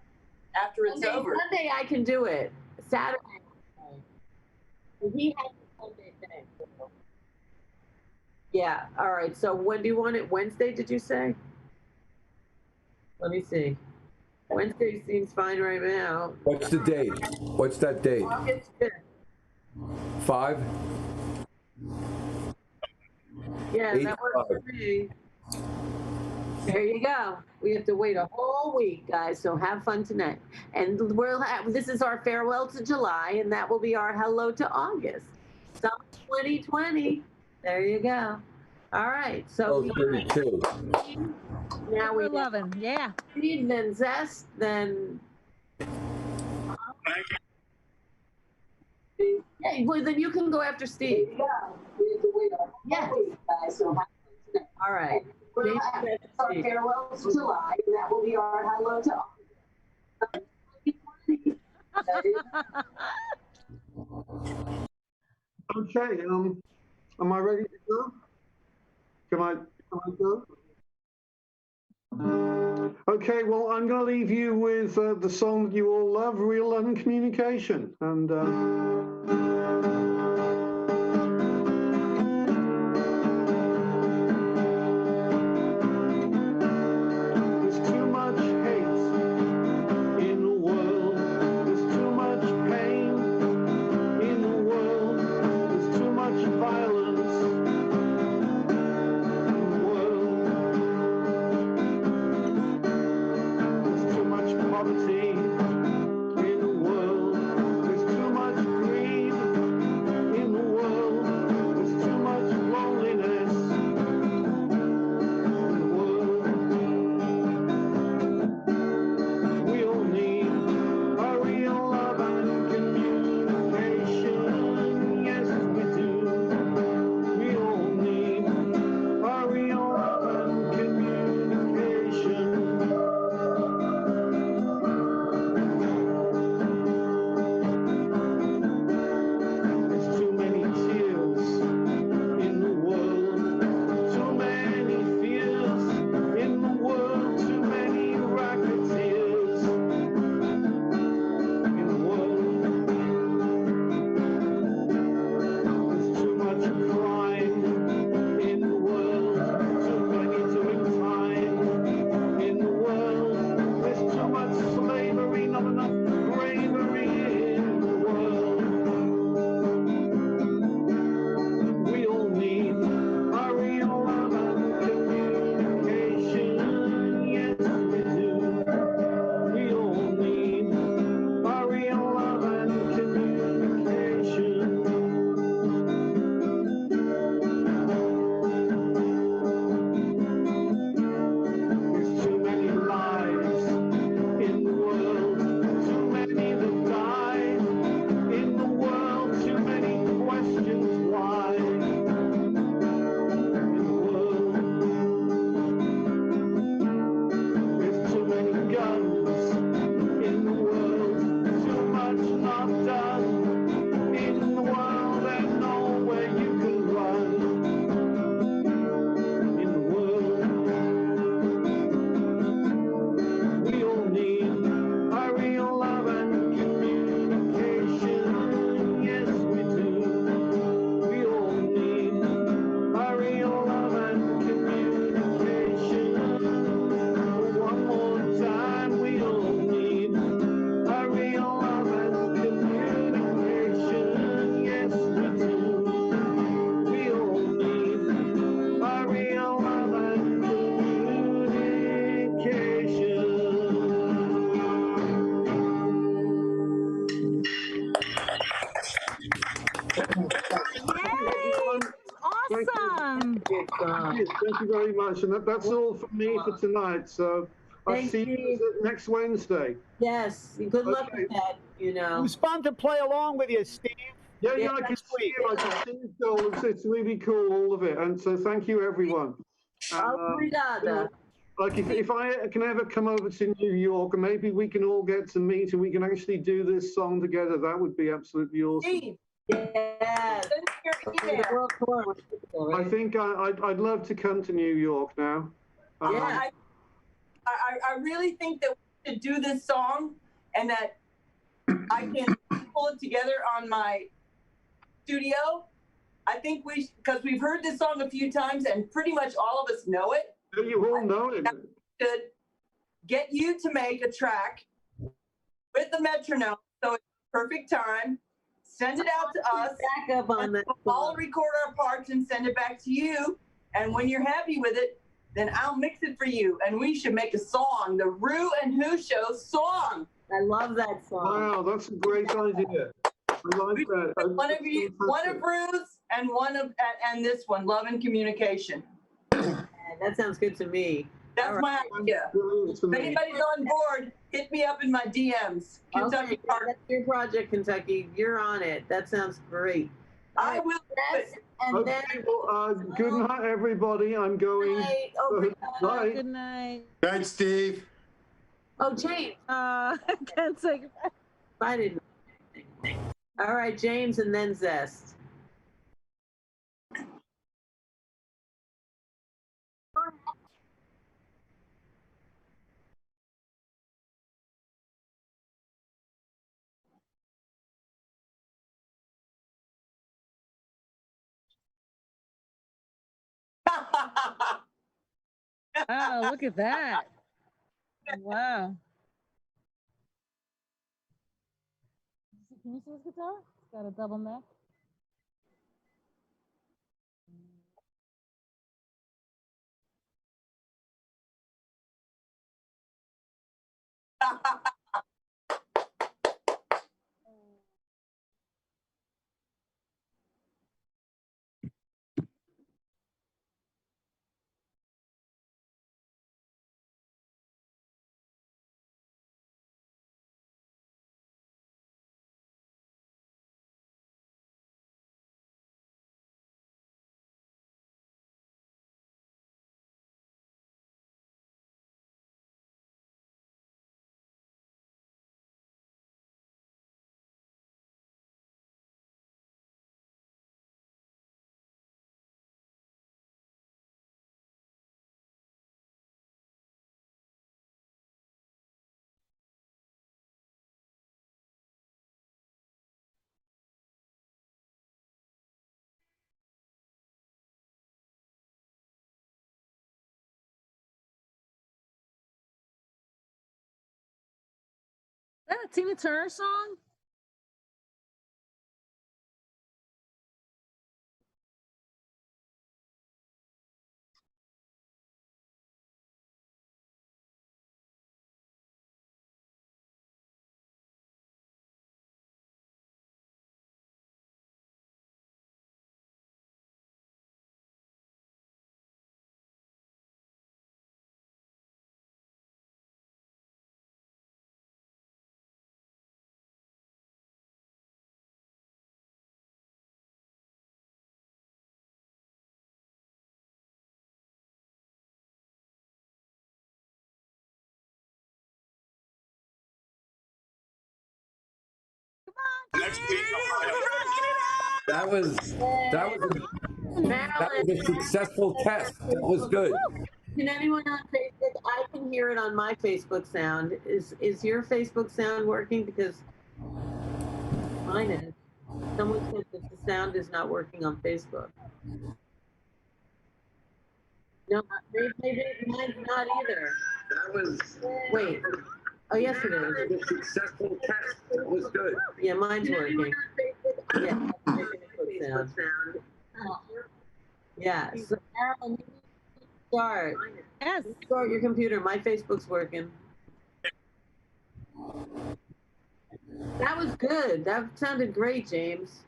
after it's over? Sunday I can do it. Saturday. He has a Sunday thing. Yeah. All right. So when do you want it? Wednesday? Did you say? Let me see. Wednesday seems fine right now. What's the date? What's that date? August 5th. 5? Yeah, that works for me. There you go. We have to wait a whole week, guys. So have fun tonight. And this is our farewell to July, and that will be our hello to August. Summer 2020. There you go. All right. So 32. now we 11. Yeah. Steve, then Zest, then. Yeah, well, then you can go after Steve. Yeah, we have to wait a Yes. week, guys. So have fun tonight. All right. Well, that's our farewell to July, and that will be our hello to August. Okay, am I ready to go? Can I go? Okay, well, I'm going to leave you with the song that you all love, Real Love and Communication. And there's too much hate in the world. There's too much pain in the world. There's too much violence in the world. There's too much poverty in the world. There's too much greed great song. Thank you very much. And that's all from me for tonight. So I'll Thanks, see you next Wednesday. Yes, good luck Okay. with that, you It know. was fun to play along with you, Steve. Yeah, Yeah, I can that's see you. I can see you, Joel. It's really cool, all of it. And so thank you, everyone. Obrigada. Like if I can ever come over to New York, and maybe we can all get to meet and we can actually do this song together, that would be absolutely awesome. Steve, Yes. there. The world tour. I think I'd love to come to New York now. Yeah, I really think that we should do this song and that I can pull it together on my studio. I think because we've heard this song a few times and pretty much all of us know it. You all know it. Should get you to make a track with the metronome so it's perfect time. Send it out to us. Back up on that. I'll record our parts and send it back to you. And when you're happy with it, then I'll mix it for you. And we should make a song, the ReW and Who Show song. I love that song. Wow, that's a great idea. I like that. One of ReW's and and this one, Love and Communication. That sounds good to me. That's my idea. If anybody's on board, hit me up in my DMs. Kentucky Okay, that's your project, Kentucky. You're on it. That sounds great. I will do it. And Okay, well, good night, everybody. I'm going. Bye. Good night. Thanks, Steve. Oh, James. I can't say goodbye. I didn't. All right, James, and then Zest. Oh, look at that. Wow. Can you see this guitar? It's got a double neck. Is that a Tina Turner song? That was a successful test. That was good. Can anyone on Facebook? I can hear it on my Facebook sound. Is your Facebook sound working? Because mine is. Someone said that the sound is not working on Facebook. No, maybe mine's not either. That was. Wait. Oh, yes, it is. A successful test. That was good. Yeah, mine's working. Yeah, my Facebook sound. Yeah. So, Marilyn, you need to start. Yes. Start your computer. My Facebook's working. That was good. That sounded great, James.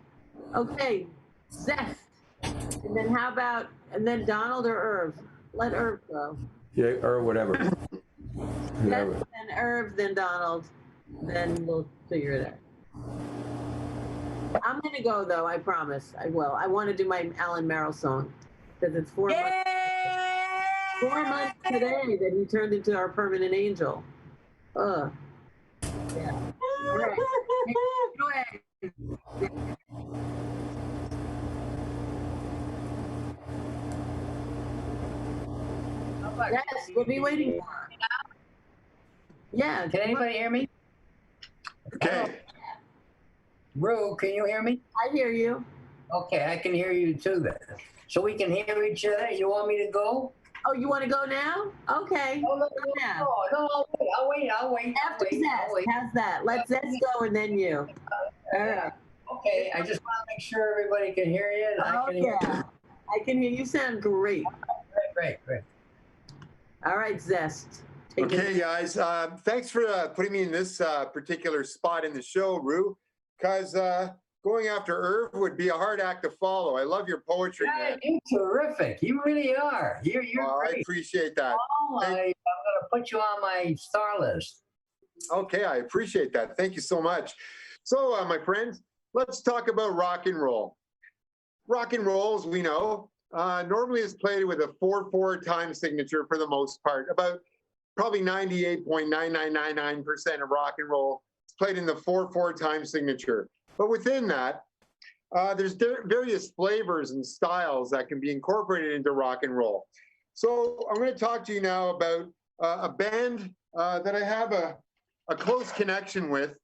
Okay, Zest. And then how about, and then Donald or Irv? Let Irv go. Yeah, or whatever. Then Irv, then Donald, then we'll figure it out. I'm gonna go though, I promise. I will. I want to do my Alan Merrill song because it's 4 months. 4 months today that he turned into our permanent angel. Yeah. All right. Go ahead. Yes, we'll be waiting for her. Yeah. Can anybody hear me? Okay. ReW, can you hear me? I hear you. Okay, I can hear you too then. So we can hear each other. You want me to go? Oh, you want to go now? Okay. No, Go now. I'll wait. After Zest. How's that? Let Zest go and then you. All right. Okay, I just want to make sure everybody can hear you. And I can hear you. I can hear you. You sound great. Great. All right, Zest. Okay, guys. Thanks for putting me in this particular spot in the show, ReW, because going after Irv would be a hard act to follow. I love your poetry, man. You're terrific. You really are. You're great. I appreciate that. I'm going to put you on my star list. Okay, I appreciate that. Thank you so much. So, my friends, let's talk about rock and roll. Rock and roll, as we know, normally is played with a 4/4 time signature for the most part. About probably 98.9999% of rock and roll is played in the 4/4 time signature. But within that, there's various flavors and styles that can be incorporated into rock and roll. So I'm going to talk to you now about a band that I have a close connection with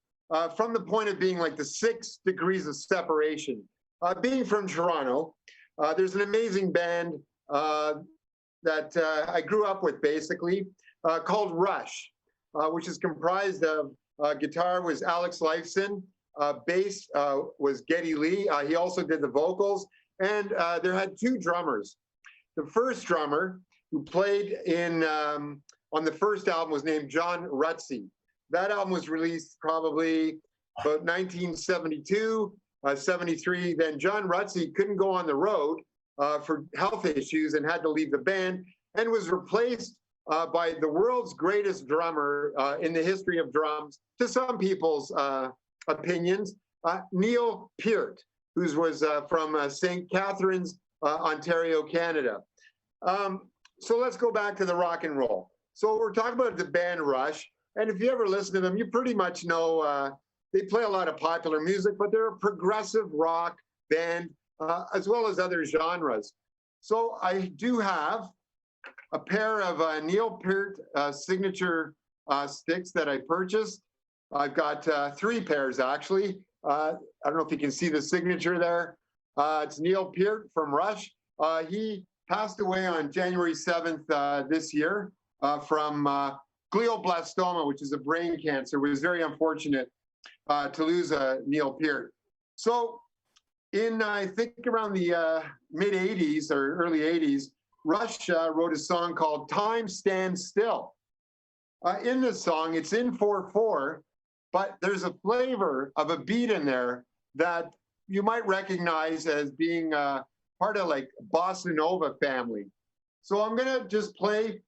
from the point of being like the 6 degrees of separation. Being from Toronto, there's an amazing band that I grew up with basically called Rush, which is comprised of guitar was Alex Lifeson, bass was Geddy Lee. He also did the vocals, and there had 2 drummers. The first drummer who played in on the first album was named John Rutsey. That album was released probably about 1972, 73. Then John Rutsey couldn't go on the road for health issues and had to leave the band, and was replaced by the world's greatest drummer in the history of drums, to some people's opinions, Neil Peart, who was from St. Catharines, Ontario, Canada. So let's go back to the rock and roll. So we're talking about the band Rush, and if you ever listen to them, you pretty much know they play a lot of popular music, but they're a progressive rock band, as well as other genres. So I do have a pair of Neil Peart signature sticks that I purchased. I've got 3 pairs actually. I don't know if you can see the signature there. It's Neil Peart from Rush. He passed away on January 7th this year from glioblastoma, which is a brain cancer. It was very unfortunate to lose Neil Peart. So in, I think around the mid 80s or early 80s, Rush wrote a song called Time Stands Still. In this song, it's in 4/4, but there's a flavor of a beat in there that you might recognize as being part of like Bossa Nova family. So I'm gonna just play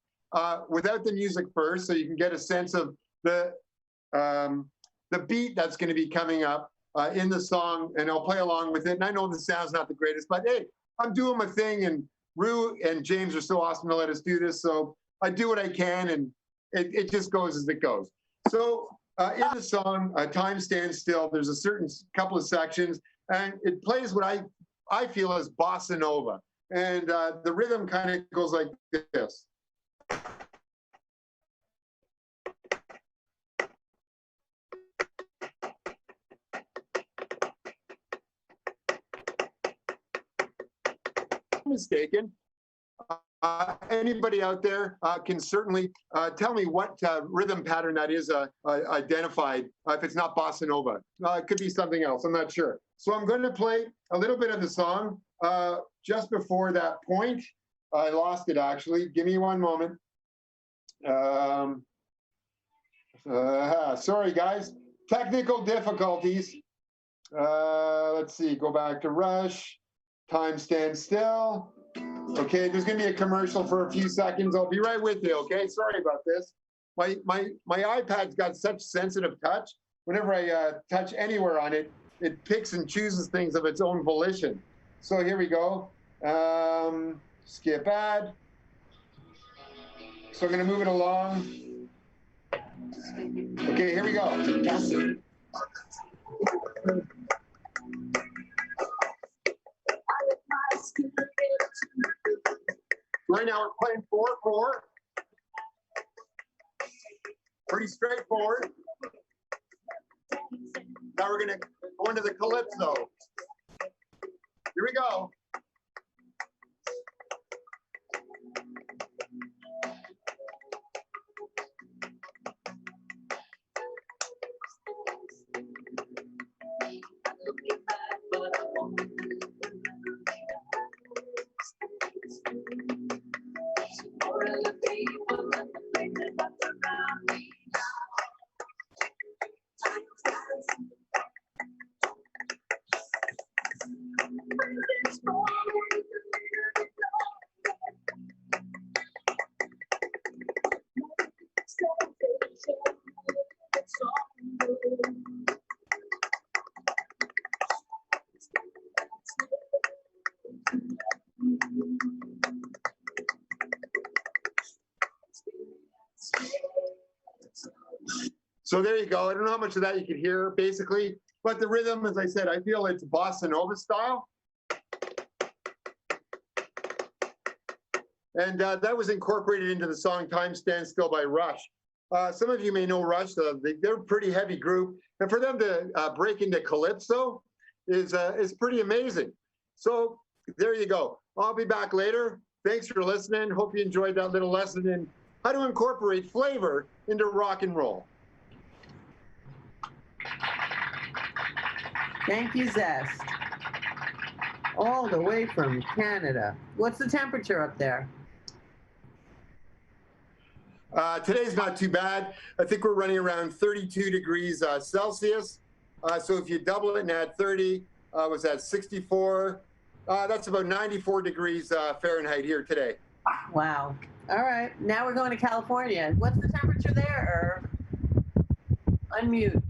without the music first, so you can get a sense of the beat that's gonna be coming up in the song, and I'll play along with it. And I know the sound's not the greatest, but hey, I'm doing my thing, and ReW and James are so awesome to let us do this, so I do what I can, and it just goes as it goes. So in the song, Time Stands Still, there's a certain couple of sections, and it plays what I feel is Bossa Nova. And the rhythm kind of goes like this. Mistaken. Anybody out there can certainly tell me what rhythm pattern that is identified, if it's not Bossa Nova. It could be something else, I'm not sure. So I'm going to play a little bit of the song just before that point. I lost it actually. Give me one moment. Sorry guys, technical difficulties. Let's see, go back to Rush. Time stands still. Okay, there's gonna be a commercial for a few seconds. I'll be right with you, okay? Sorry about this. My iPad's got such sensitive touch. Whenever I touch anywhere on it, it picks and chooses things of its own volition. So here we go. Skip ad. So I'm gonna move it along. Okay, here we go. Right now we're playing 4/4. Pretty straightforward. Now we're gonna go into the calypso. Here we go. So there you go. I don't know how much of that you could hear, basically, but the rhythm, as I said, I feel it's bossa nova style. And that was incorporated into the song Time Stands Still by Rush. Some of you may know Rush. They're a pretty heavy group. And for them to break into calypso is pretty amazing. So there you go. I'll be back later. Thanks for listening. Hope you enjoyed that little lesson in how to incorporate flavor into rock and roll. Thank you, Zest. All the way from Canada. What's the temperature up there? Today's not too bad. I think we're running around 32 degrees Celsius. So if you double it and add 30, was that 64? That's about 94 degrees Fahrenheit here today. Wow. All right. Now we're going to California. What's the temperature there, Irv? Unmute.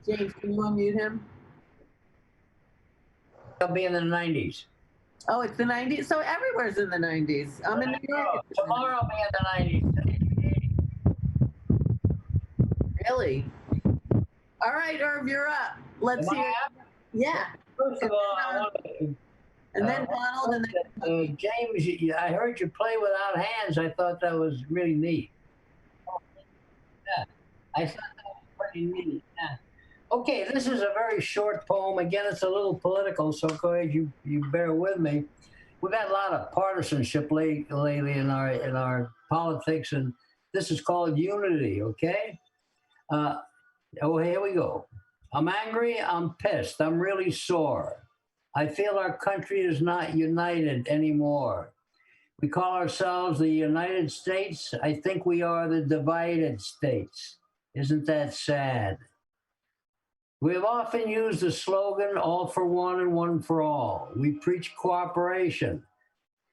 James, can you unmute him? It'll be in the 90s. Oh, it's the 90s? So everywhere's in the 90s. I'm in New York. Tomorrow will be in the 90s. Really? All right, Irv, you're up. Let's hear. Yeah. First of all, I want to, and then Donald, and then James, I heard you play without hands. I thought that was really neat. Yeah, I thought that was pretty neat. Yeah. Okay, this is a very short poem. Again, it's a little political, so go ahead, you bear with me. We've had a lot of partisanship lately in our politics, and this is called unity, okay? Here we go. I'm angry, I'm pissed, I'm really sore. I feel our country is not united anymore. We call ourselves the United States. I think we are the divided states. Isn't that sad? We have often used the slogan, all for one and one for all. We preach cooperation.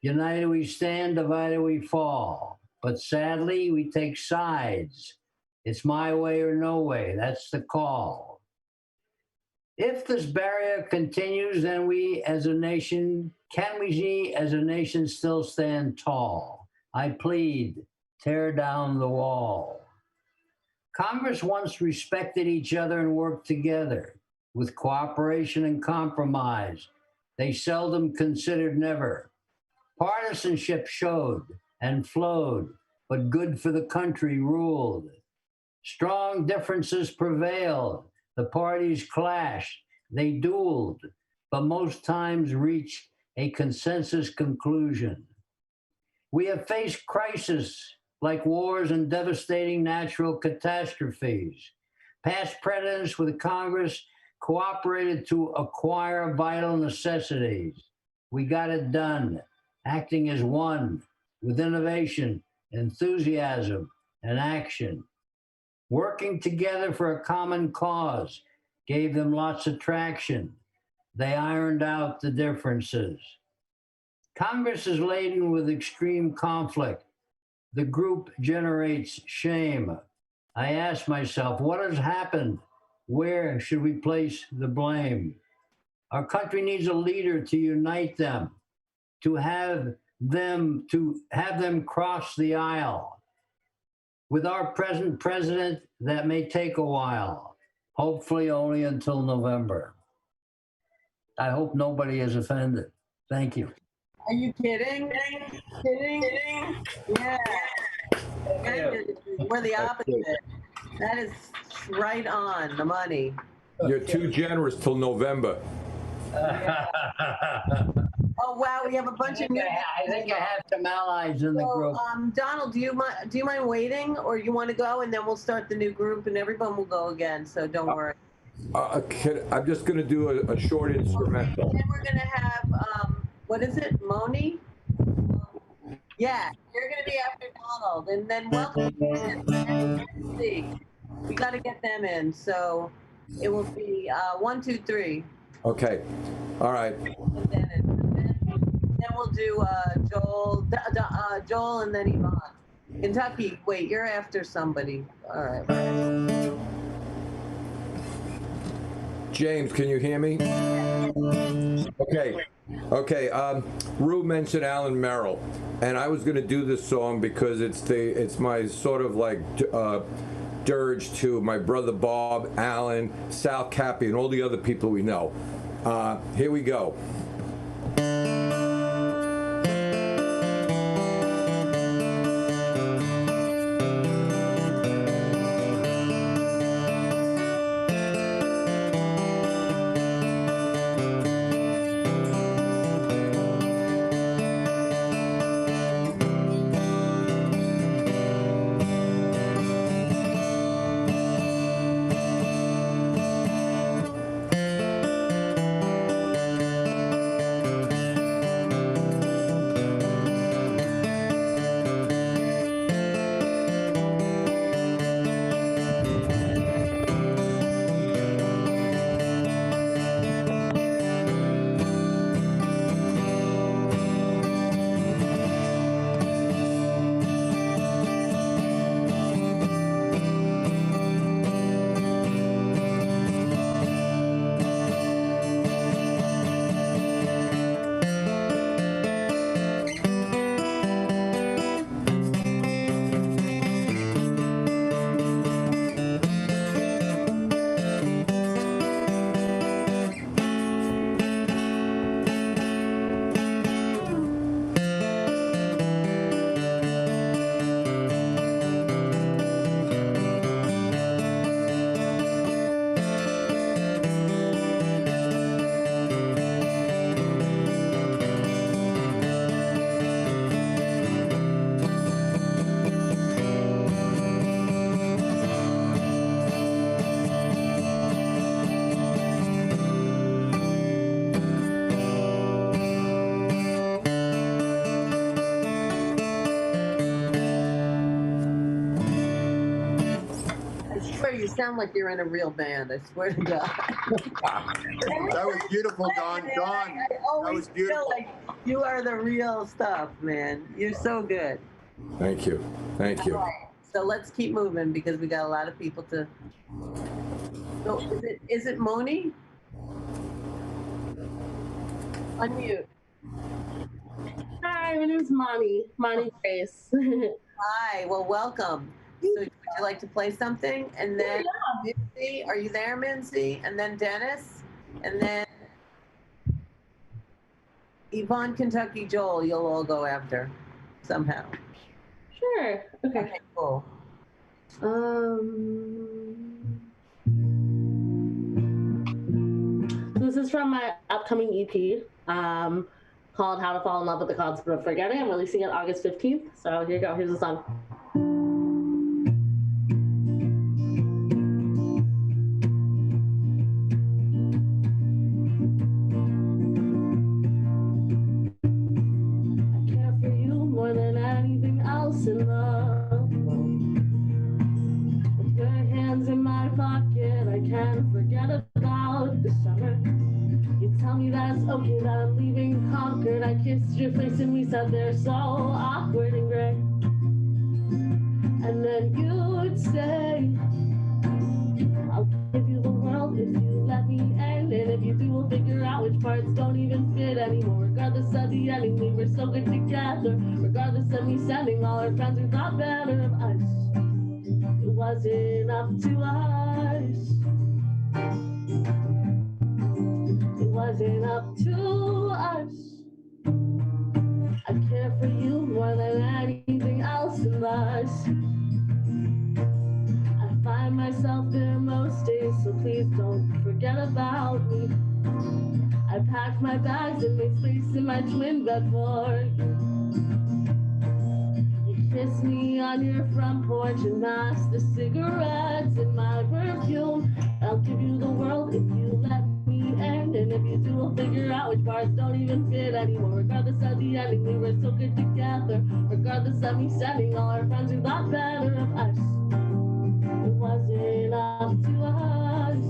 United we stand, divided we fall. But sadly, we take sides. It's my way or no way. That's the call. If this barrier continues, then we as a nation, can we as a nation still stand tall? I plead, tear down the wall. Congress once respected each other and worked together with cooperation and compromise. They seldom considered never. Partisanship showed and flowed, but good for the country ruled. Strong differences prevailed. The parties clashed, they dueled, but most times reached a consensus conclusion. We have faced crises like wars and devastating natural catastrophes. Past presidents with Congress cooperated to acquire vital necessities. We got it done, acting as one, with innovation, enthusiasm, and action. Working together for a common cause, gave them lots of traction. They ironed out the differences. Congress is laden with extreme conflict. The group generates shame. I ask myself, what has happened? Where should we place the blame? Our country needs a leader to unite them, to have them cross the aisle. With our present president, that may take a while, hopefully only until November. I hope nobody is offended. Thank you. Are you kidding? Kidding? Yeah. We're the opposite. That is right on the money. You're too generous till November. Oh wow, we have a bunch of new. I think I have some allies in the group. Donald, do you mind waiting, or you want to go, and then we'll start the new group, and everyone will go again. So don't worry. I'm just going to do a short instrumental. And then we're going to have what is it, Moni? Yeah, you're going to be after Donald, and then welcome. We got to get them in, so it will be 1, 2, 3. Okay, all right. And then we'll do Joel, and then Yvonne. Kentucky, wait, you're after somebody. All right. James, can you hear me? Okay. ReW mentioned Alan Merrill, and I was going to do this song because it's my sort of like dirge to my brother Bob, Alan, Sal Cappy, and all the other people we know. Here we go. You sound like you're in a real band. I swear to God. That was beautiful, Don. Don, that was beautiful. Feel like you are the real stuff, man. You're so good. Thank you. Thank you. All right. So let's keep moving because we got a lot of people to. So is it Moni? Unmute. Hi, my name's Moni Grace. Hi. Well, welcome. So would you like to play something? And then Mincy, are you there, Mincy? And then Dennis, and then Yvonne, Kentucky, Joel. You'll all go after somehow. Sure. Okay. Cool. This is from my upcoming EP called How to Fall in Love with the Concept of Forgetting. I'm releasing it August 15th. So here you go. Here's the song. In love. With your hands in my pocket, I can't forget about talking, I'm leaving conquered. I kissed your face and we sat there so awkward and gray. And then you'd say, I'll give you the world if you let me in. And if you do, we'll figure out which parts don't even fit anymore. Regardless of the ending, we were so good together. Regardless of me sending all our friends who thought better of us. It wasn't up to us. It wasn't up to us. I care for you more than anything else in us. I find myself there most days, so please don't forget about me. I packed my bags and made space in my twin bed for you. You kiss me on your front porch and mask the cigarettes in my perfume. I'll give you the world if you let me in. And if you do, we'll figure out which parts don't even fit anymore. Regardless of the ending, we were so good together. Regardless of me sending all our friends who thought better of us. It wasn't up to us.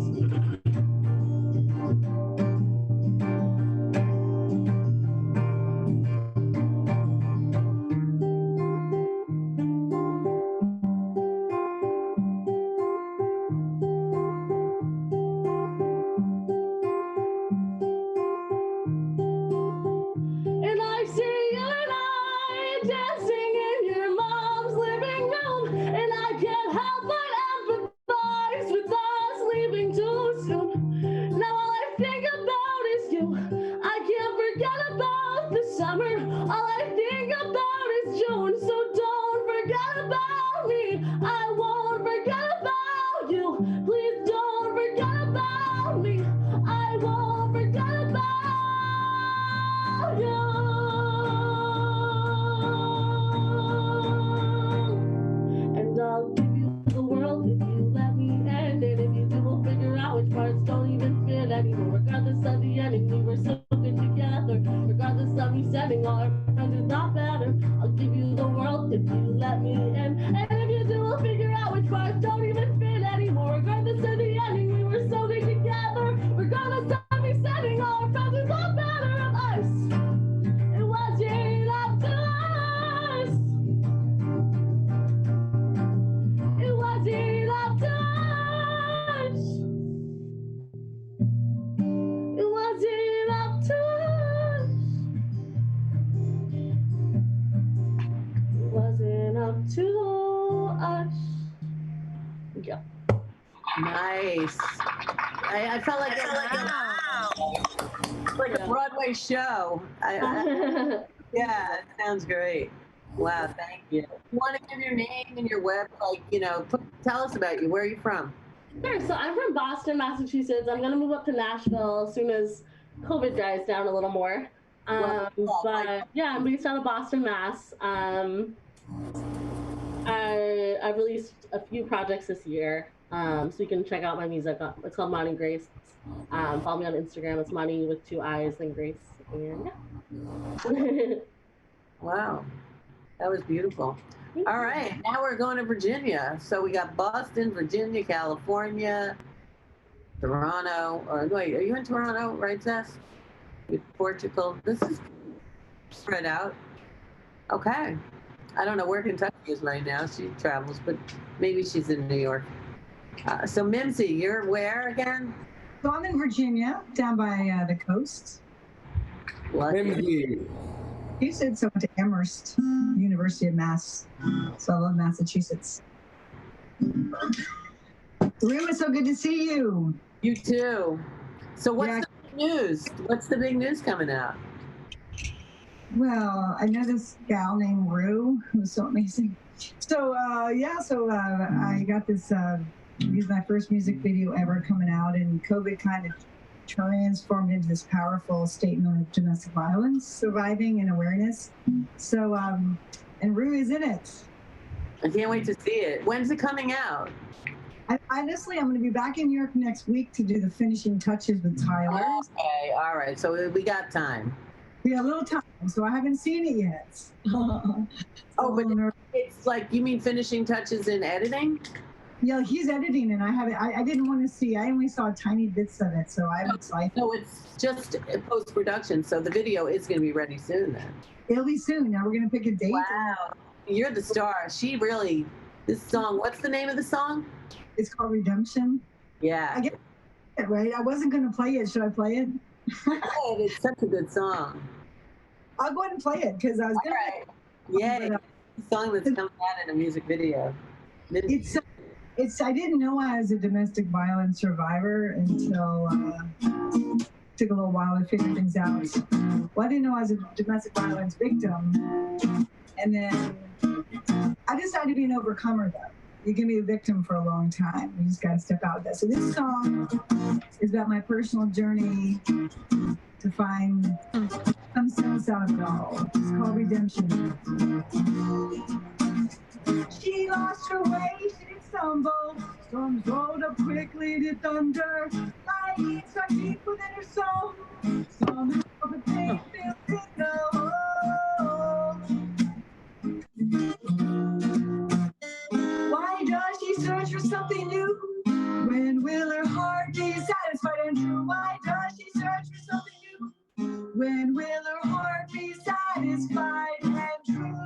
And I see you and I dancing in your mom's living room. And I can't help but empathize with us leaving too soon. Now all I think about is you. I can't forget about the summer. All I think about is June. So don't forget about me. I won't forget about you. Please don't forget about me. I won't forget about you. And I'll give you the world if you let me in. And if you do, we'll figure out which parts don't even fit anymore. Regardless of the ending, we were so good together. Regardless of me sending all our friends who thought better. I'll give you the world if you let me in. And if you do, we'll figure out which parts don't even fit anymore. Regardless of the ending, we were so good together. Regardless of me sending all our friends who thought better of us. It wasn't up to us. It wasn't up to us. It wasn't up to us. It wasn't up to us. Yeah. Nice. I felt like like a Broadway show. Yeah, it sounds great. Wow, thank you. You want to give your name and your web, like, tell us about you. Where are you from? Sure. So I'm from Boston, Massachusetts. I'm going to move up to Nashville as soon as COVID dies down a little more. But yeah, I'm based out of Boston, Mass. I released a few projects this year. So you can check out my music. It's called Monty Grace. Follow me on Instagram. It's Monty with 2 I's, then Grace. And yeah. Wow, that was beautiful. All right, now we're going to Virginia. So we got Boston, Virginia, California, Toronto. Or wait, are you in Toronto, right, Jess? Portugal. This is spread out. Okay. I don't know where Kentucky is right now. She travels, but maybe she's in New York. So Mimsy, you're where again? So I'm in Virginia, down by the coast. Mimsy. You said so. To Amherst, University of Mass. So I love Massachusetts. ReW, it's so good to see you. You too. So what's the big news? What's the big news coming out? Well, I know this gal named ReW who's so amazing. So I got this. This is my first music video ever coming out, and COVID kind of transformed into this powerful statement of domestic violence, surviving and awareness. So, and ReW is in it. I can't wait to see it. When's it coming out? Honestly, I'm going to be back in New York next week to do the finishing touches with Tyler. Okay, all right. So we got time. We got a little time, so I haven't seen it yet. But it's like, you mean finishing touches in editing? Yeah, he's editing, and I haven't. I didn't want to see. I only saw tiny bits of it, so I haven't. So it's just post production. So the video is going to be ready soon. Then it'll be soon. Now we're going to pick a date. Wow, you're the star. She really. This song. What's the name of the song? It's called Redemption. Yeah. I get it right. I wasn't going to play it. Should I play it? It's such a good song. I'll go ahead and play it because I was going to. Yeah, it's a song that's coming out in a music video. It's. I didn't know I was a domestic violence survivor until took a little while to figure things out. Well, I didn't know I was a domestic violence victim, and then I decided to be an overcomer. Though you can be a victim for a long time, you just got to step out of that. So this song is about my personal journey to find some sense out of it all. It's called Redemption. She lost her way, she did stumble. Storms rolled up quickly to thunder. Lightning struck deep within her soul. Somehow the pain feels to know. Why does she search for something new? When will her heart be satisfied and true? Why does she search for something new? When will her heart be satisfied and true?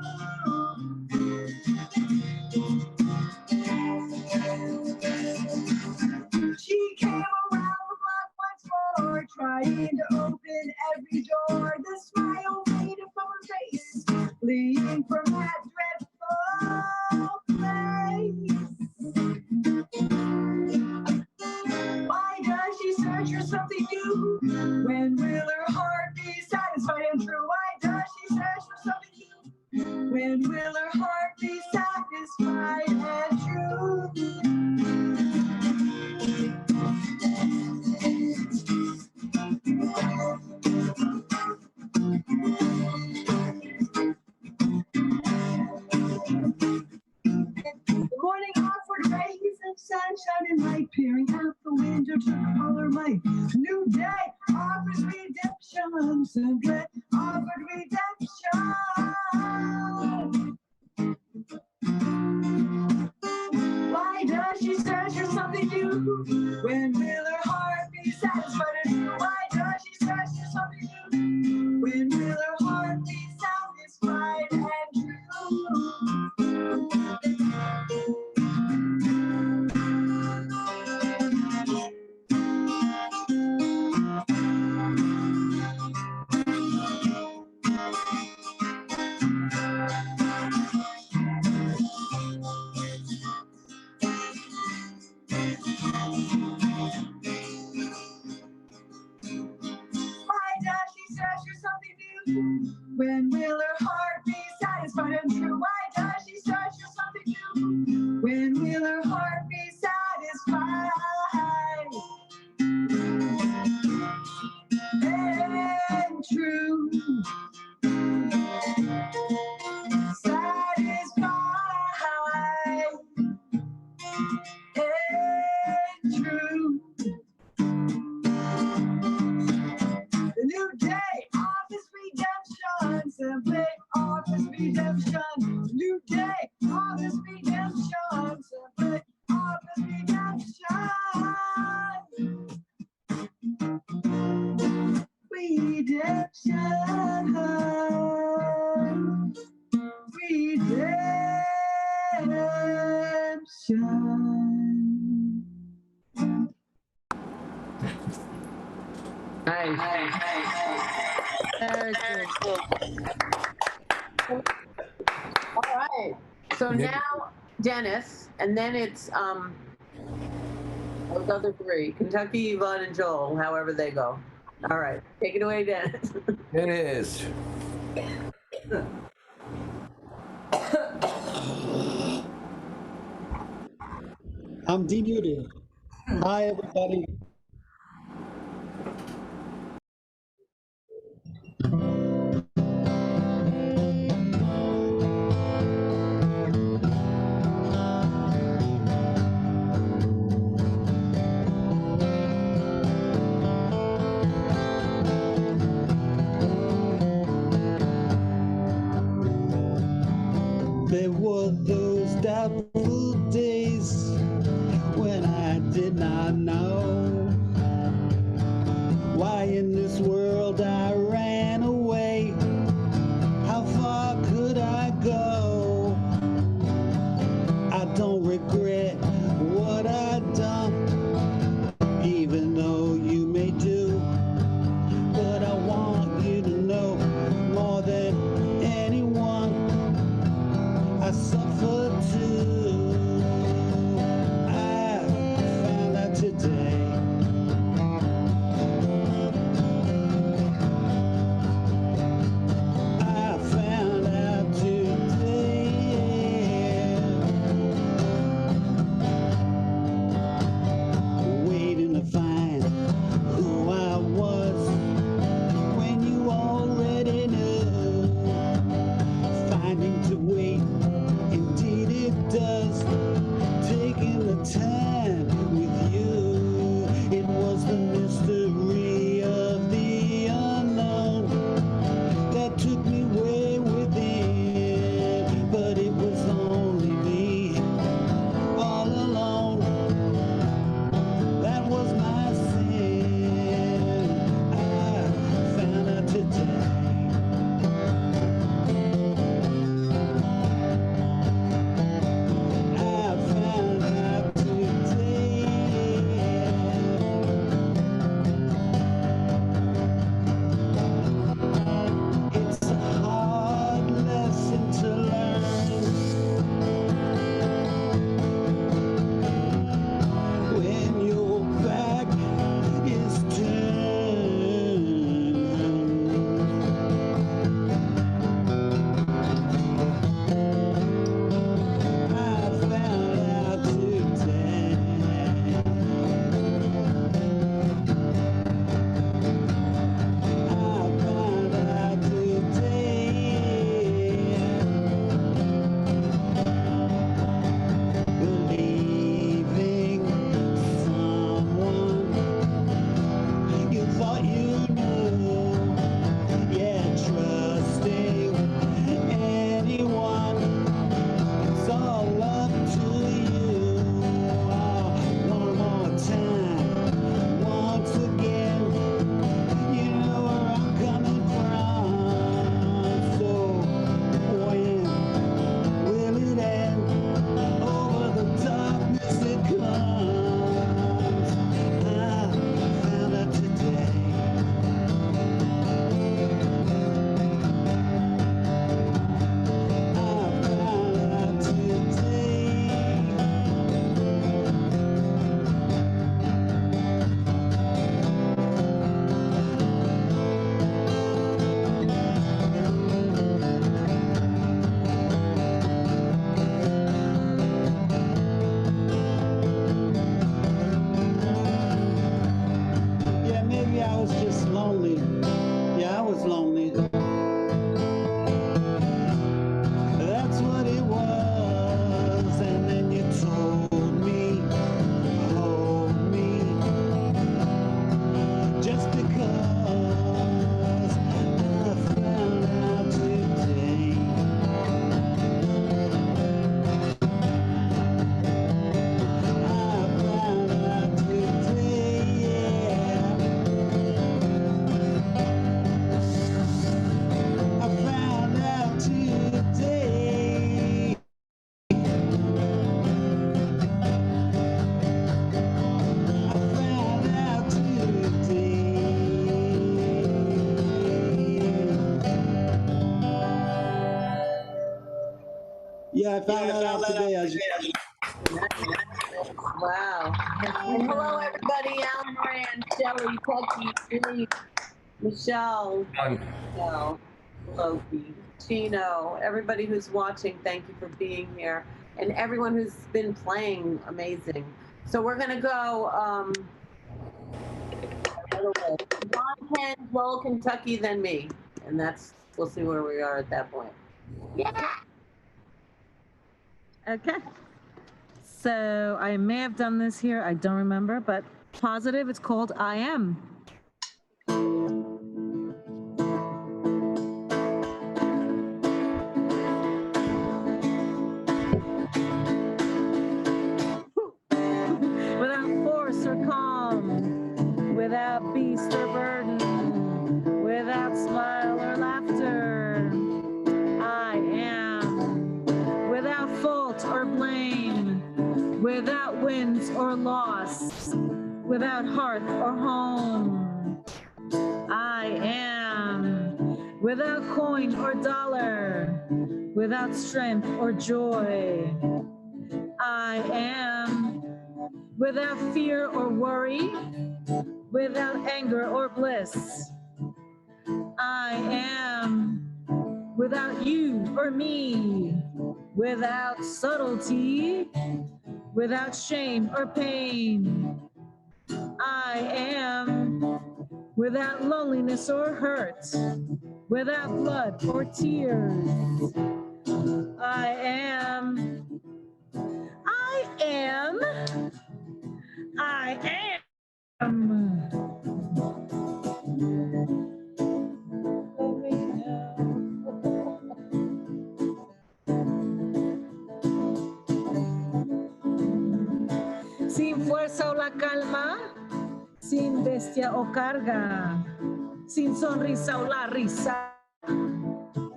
She came around the block once more, trying to open every door. The smile faded from her face, fleeing from that dreadful place. Why does she search for something new? When will her heart be satisfied and true? Why does she search for something new? When will her heart be satisfied and true? The morning offered rays of sunshine and light, peering out the window to all her might. New day offers redemption, simply offered redemption. Why does she search for something new? When will her heart be satisfied and true? Why does she search for something new? When will her heart be satisfied and true? When will her heart be satisfied and true? Why does she search for something new? When will her heart be satisfied and true? Satisfied and true. The new day offers redemption, simply offers redemption. New day offers redemption, simply offers redemption. Redemption. Redemption. All right. So now Dennis, and then it's those other three: Kentucky, Yvonne, and Joel. However they go. All right, take it away, Dennis. It is. I'm demuted. Hi, everybody. There were those doubtful days did not know why in this world I ran away. How far could I go? I don't regret what I've done, even though you may do. But I want you to know more than anyone, I suffer too. I found out today. I found out today. Waiting to find who I was when you already knew. Finding to wait, indeed it does. Taking the time with you, it was the mystery of the unknown that took me way within. But it was only me, all alone. That was my sin. I found out today. I found out today. It's a hard lesson to learn when your back is turned. I found out today. I found out today. Believing someone you thought you knew. Yeah, trusting anyone. It's all up to you. One more time, once again. You know where I'm coming from. So when will it end? Over the darkness it comes. I found out today. I found out today. Yeah, maybe I was just lonely. Yeah, I was lonely. That's what it was. And then you told me, hold me, just because I found out today. I found out today, yeah. I found out today. I found out today. Yeah, I found that out today. Wow. And hello, everybody. Alan Moran, Shelley, Peggy, Julie, Michelle, Loki, Chino, everybody who's watching, thank you for being here. And everyone who's been playing, amazing. So we're going to go John, Ken, Joel, Kentucky, then me. And we'll see where we are at that point. Yeah. Okay. So I may have done this here. I don't remember, but positive. It's called I Am. Without without wins or loss, without hearth or home. I am without coin or dollar, without strength or joy. I am without fear or worry, without anger or bliss. I am without you or me, without subtlety, without shame or pain. I am without loneliness or hurt, without blood or tears. I am. Sin fuerza o la calma, sin bestia o carga, sin sonrisa o la risa,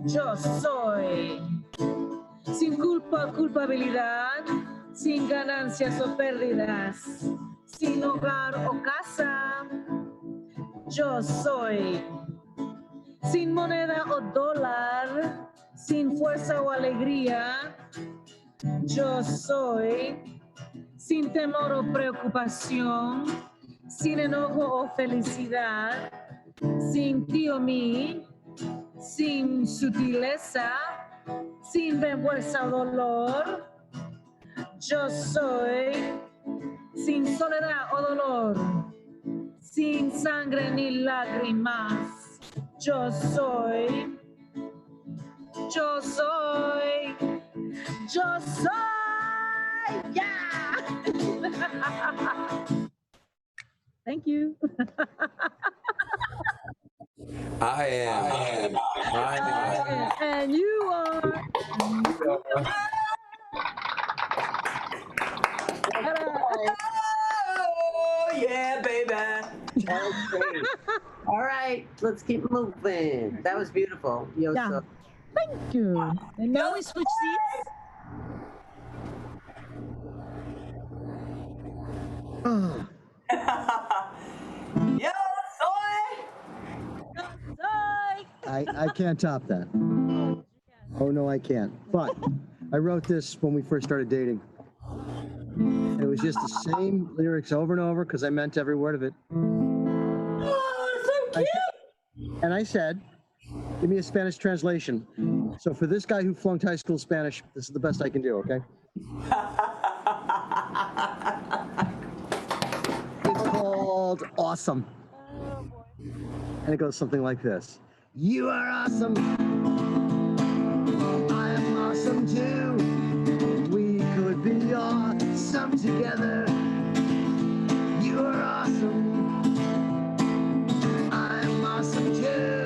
yo soy. Sin culpa o culpabilidad, sin ganancias o pérdidas, sin hogar o casa, yo soy. Sin moneda o dólar, sin fuerza o alegría, yo soy. Sin temor o preocupación, sin enojo o felicidad, sin ti o mí, sin sutileza, sin vergüenza o dolor, yo soy. Sin soledad o dolor, sin sangre ni lágrimas, yo soy. Yo soy. Yo soy. Yeah. Thank you. I am. And you are. Oh, yeah, baby. That was great. All right, let's keep moving. That was beautiful. Yo, Yeah. so. Thank you. And now we switch seats. Yo, soy. I can't top that. Oh no, I can't. But I wrote this when we first started dating. It was just the same lyrics over and over because I meant every word of it. Oh, so cute. And I said, give me a Spanish translation. So for this guy who flunked high school Spanish, this is the best I can do, okay? It's called Awesome. And it goes something like this. You are awesome. I am awesome too. We could be awesome together. You are awesome. I am awesome too.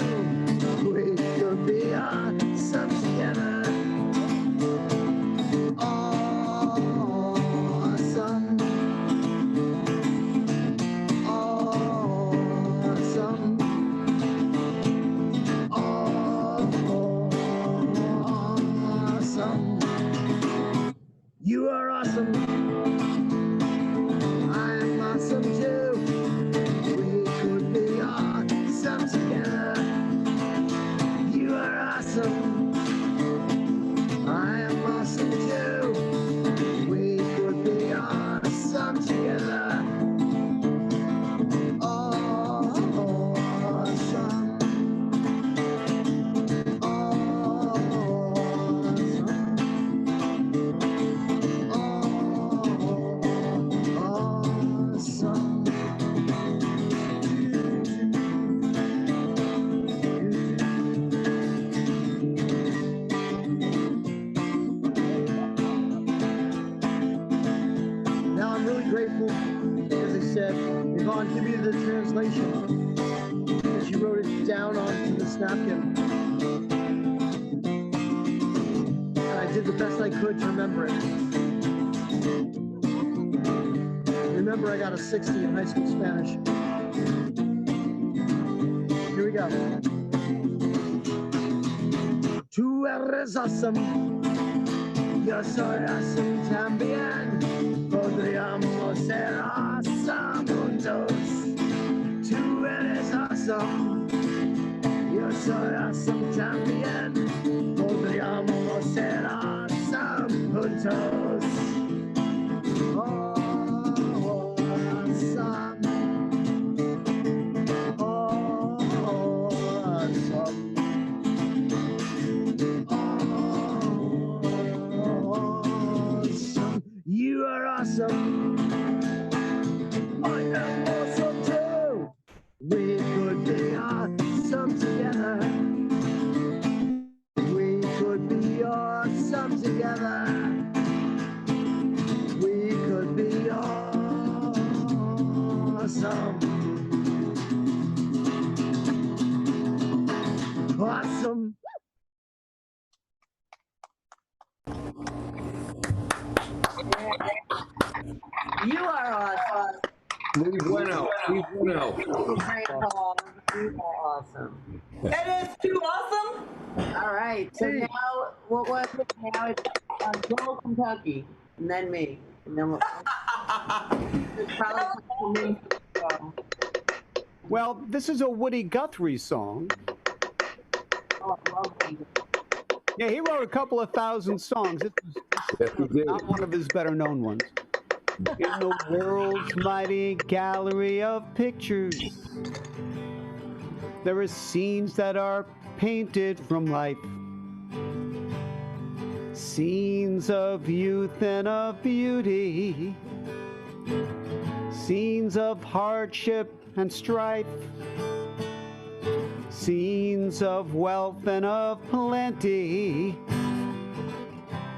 We could be awesome together. Awesome. Awesome. Awesome. You are awesome. I am awesome too. We could be awesome together. You are awesome. I am awesome too. We could be awesome together. Awesome. Awesome. Now I'm really grateful because they said, Yvonne, give me the translation. And she wrote it down onto this napkin. And I did the best I could to remember it. Remember, I got a 60 in high school Spanish. Here we go. Tú eres awesome. Yo soy awesome también. podríamos ser awesome juntos. Tú eres awesome, yo soy awesome también. Podríamos ser awesome juntos. Oh, awesome. Oh, awesome. Awesome. You are awesome. I am awesome too. We could be awesome together. We could be awesome together. We could be awesome. Awesome. You are awesome. Muy bueno. Muy bueno. Great, Paul. You are awesome. It is too awesome. All right. So now, what was it? Now it's Joel, Kentucky, and then me. And then it's probably me. Well, this is a Woody Guthrie song. Oh, I love you. Yeah, he wrote a couple of thousand songs. This was not one of his better-known ones. In the world's mighty gallery of pictures, there are scenes that are painted from life. Scenes of youth and of beauty. Scenes of hardship and strife. Scenes of wealth and of plenty.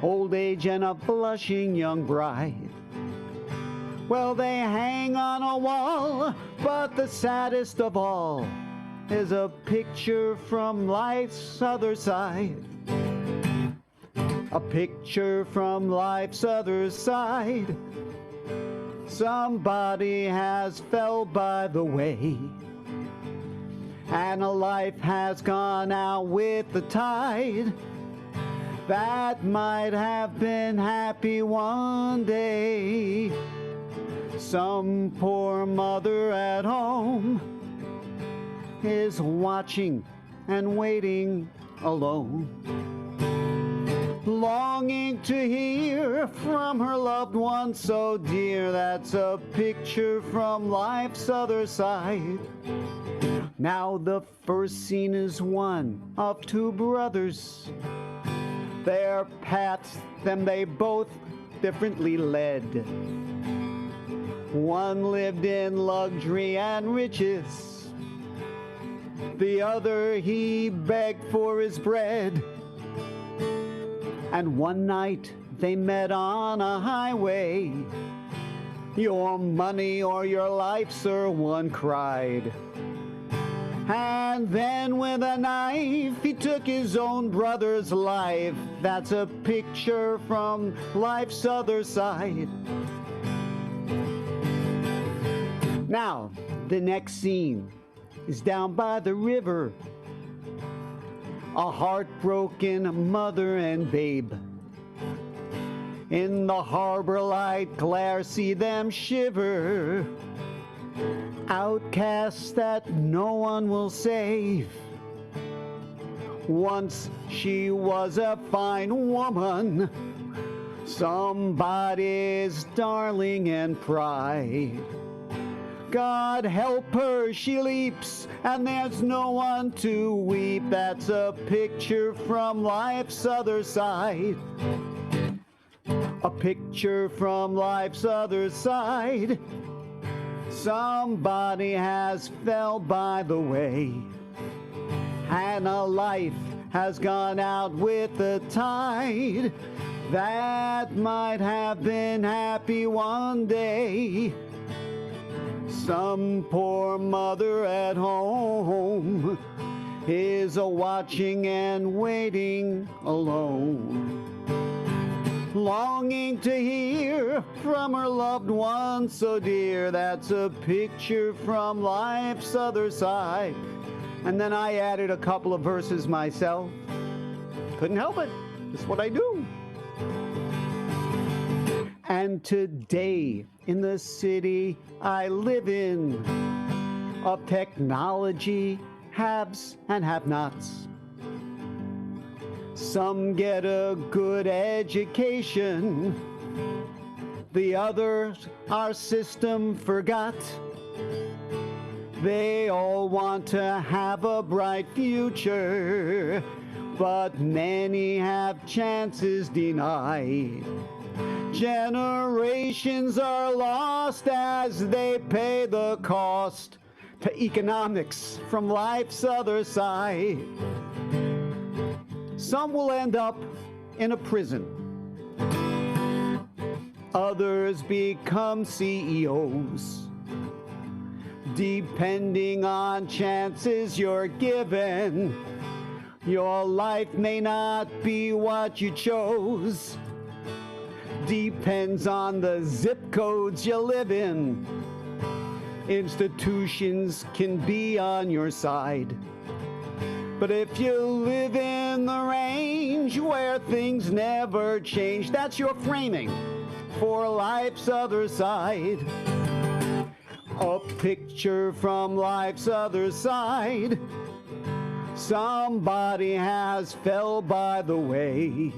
Old age and a blushing young bride. Well, they hang on a wall, but the saddest of all is a picture from life's other side. A picture from life's other side. Somebody has fell by the way, and a life has gone out with the tide. That might have been happy one day. Some poor mother at home is watching and waiting alone, longing to hear from her loved one so dear. That's a picture from life's other side. Now the first scene is one of two brothers. Their paths, them they both differently led. One lived in luxury and riches. The other, he begged for his bread. And one night they met on a highway. Your money or your life, sir, one cried. And then with a knife he took his own brother's life. That's a picture from life's other side. Now, the next scene is down by the river. A heartbroken mother and babe. In the harbor light glare, see them shiver. Outcasts that no one will save. Once she was a fine woman, somebody's darling and pride. God help her, she leaps, and there's no one to weep. That's a picture from life's other side. A picture from life's other side. Somebody has fell by the way, and a life has gone out with the tide. That might have been happy one day. Some poor mother at home is a watching and waiting alone, longing to hear from her loved one so dear. That's a picture from life's other side. And then I added a couple of verses myself. Couldn't help it. It's what I do. And today, in the city I live in, of technology haves and have-nots. Some get a good education, the others our system forgot. They all want to have a bright future, but many have chances denied. Generations are lost as they pay the cost to economics from life's other side. Some will end up in a prison. Others become CEOs. Depending on chances you're given, your life may not be what you chose. Depends on the zip codes you live in. Institutions can be on your side. But if you live in the range where things never change, that's your framing for life's other side. A picture from life's other side. Somebody has fell by the way,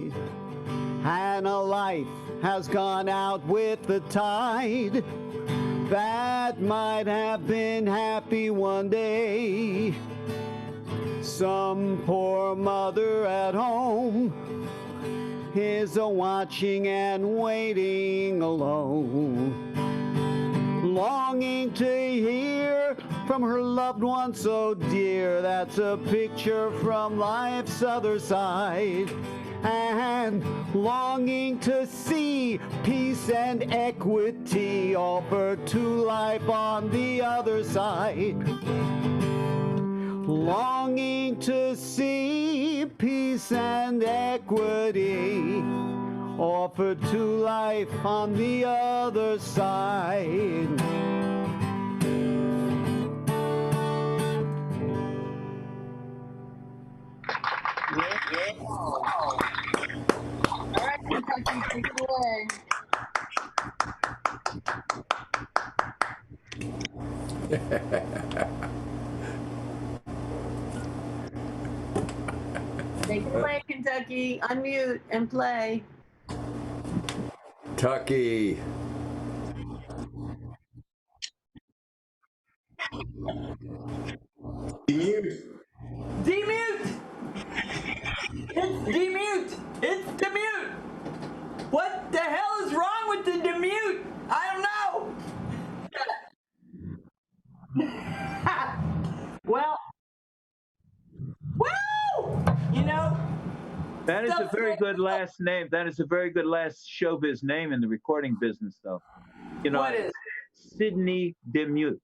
and a life has gone out with the tide that might have been happy one day. Some poor mother at home is watching and waiting alone, longing to hear from her loved one so dear. That's a picture from life's other side. And longing to see peace and equity offered to life on the other side. Longing to see peace and equity offered to life on the other side. All right, Kentucky, take it away. Take it away, Kentucky. Unmute and play. Tucky. Demute. Demute! It's demute! It's demute! What the hell is wrong with the demute? I don't know! Well, woo! You know, That is a very good last name. That is a very good last showbiz name in the recording business, though. You know, what is Sydney Demute.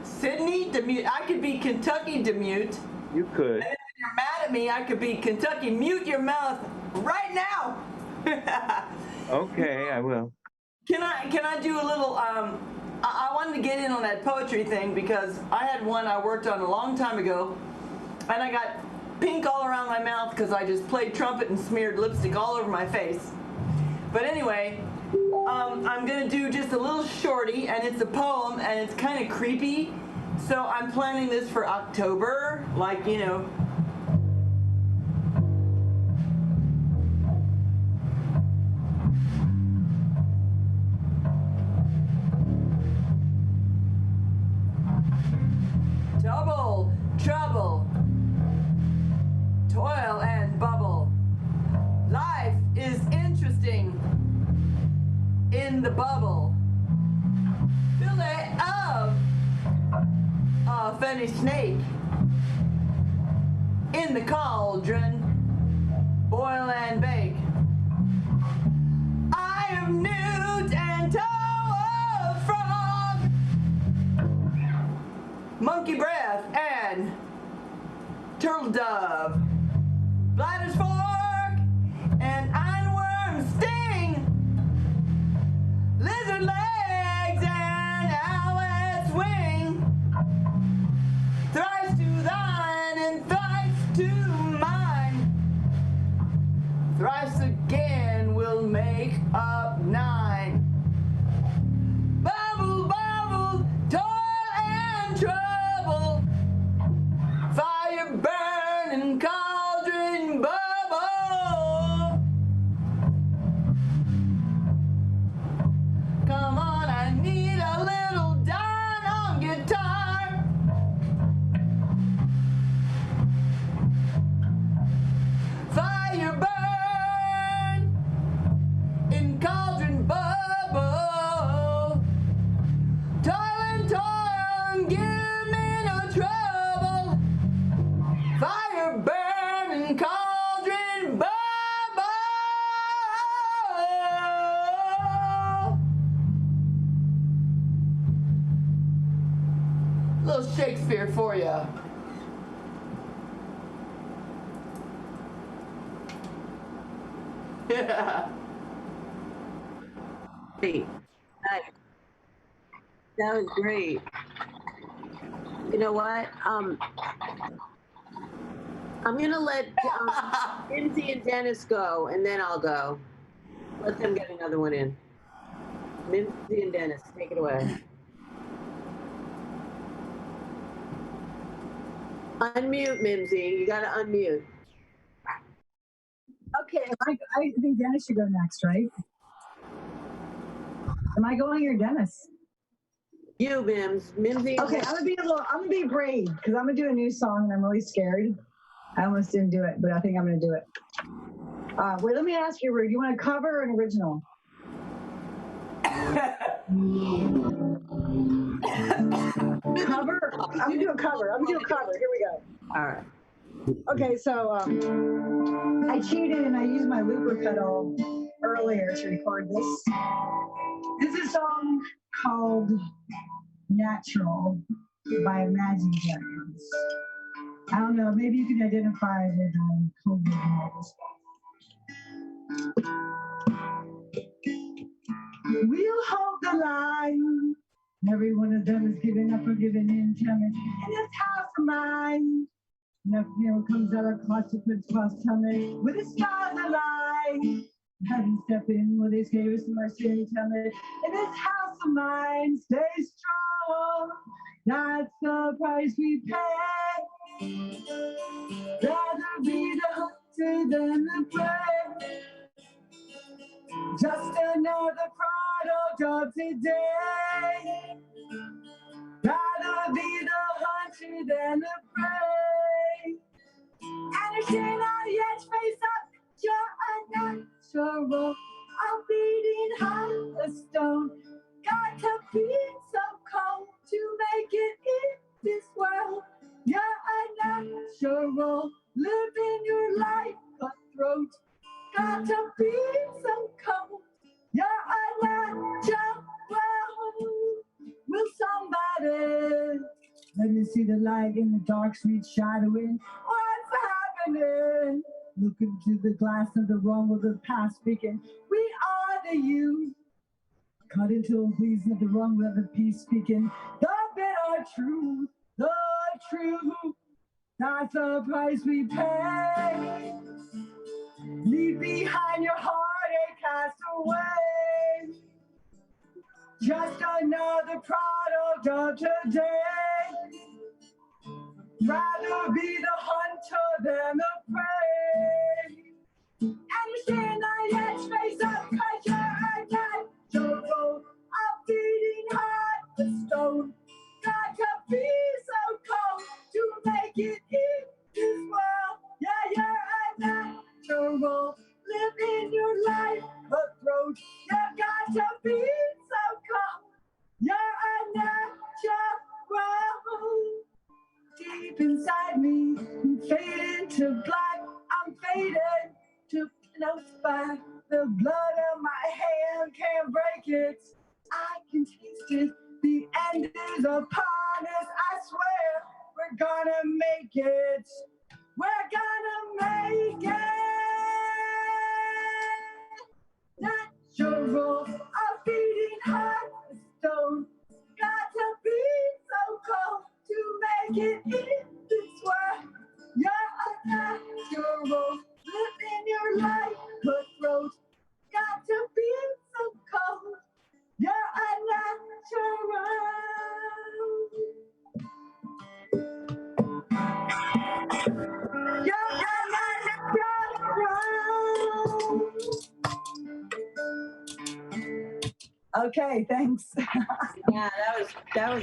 Sydney Demute? I could be Kentucky Demute. You could. And if you're mad at me, I could be Kentucky Mute your mouth right now. Okay, I will. Can I do a little? I wanted to get in on that poetry thing because I had one I worked on a long time ago, and I got pink all around my mouth because I just played trumpet and smeared lipstick all over my face. But anyway, I'm gonna do just a little shorty, and it's a poem, and it's kind of creepy. So I'm planning this for October, like, you know. Double trouble, toil and bubble. Life is interesting in the bubble. Fillet of a funny snake in the cauldron. Boil and bake. I am newt and toe of frog. Monkey breath and turtle dove. Bladder's fork and ironworm sting. Lizard legs and owlet's wing. Thrice to thine and thrice to mine. Thrice again will make up 9. Bubble, bubble, toil and trouble. Fire burning, cauldron bubble. Come on, I need a little Don on guitar. Fire burn in cauldron bubble. Toil and toil, give me no trouble. Fire burn in cauldron bubble. Little Shakespeare for you. Yeah. Great. Nice. That was great. You know what? I'm gonna let Lindsay and Dennis go, and then I'll go. Let them get another one in. Lindsay and Dennis, take it away. Unmute, Mimsy. You gotta unmute. Okay, I think Dennis should go next, right? Am I going or Dennis? You, Mims. Mimsy. Okay, I'm gonna be brave because I'm gonna do a new song and I'm really scared. I almost didn't do it, but I think I'm gonna do it. Wait, let me ask you, Ru, do you want a cover or an original? Cover? I'm gonna do a cover. Here we go. All right. Okay, so I cheated and I used my looper pedal earlier to record this. This is a song called Natural by Imagine Dragons. I don't know, maybe you can identify with COVID noise. We'll hold the line. Every one of them is giving up or giving in. Tell me, in this house of mine. Nothing never comes out of consequence, cross tell me, with the stars align. Heaven step in with his grace and mercy and tell me, in this house of mine, stay strong. That's the price we pay. Rather be the hunter than the prey. Just another product of today. Rather be the hunter than the prey. Understand our edge face up, you're unnatural. I'm beating heart of stone. Got to be so cold to make it in this world. You're unnatural, living your life cutthroat. Got to be so cold. You're unnatural. Will somebody let me see the light in the dark, sweet shadowing? What's happening? Look into the glass of the wrong of the past speaking. We are the youth. Cut into a pleasing of the wrong with the peace speaking. The bitter truth, the truth. That's the price we pay. Leave behind your heartache, cast away. Just another product of today. Rather be the hunter than the prey. Understand I edge face up, cause you're unnatural. I'm beating heart with stone. Got to be so cold to make it in this world. Yeah, you're unnatural. Living your life cutthroat. You got to be so cold. You're unnatural. Deep inside me, I'm fading to black. I'm faded to no spot. The blood of my hand can't break it. I can taste it. The end is upon us. I swear we're gonna make it. We're gonna make it. Natural, a beating heart of stone. Got to be so cold to make it in this world. You're unnatural, living your life cutthroat. Okay, thanks. Yeah, that was.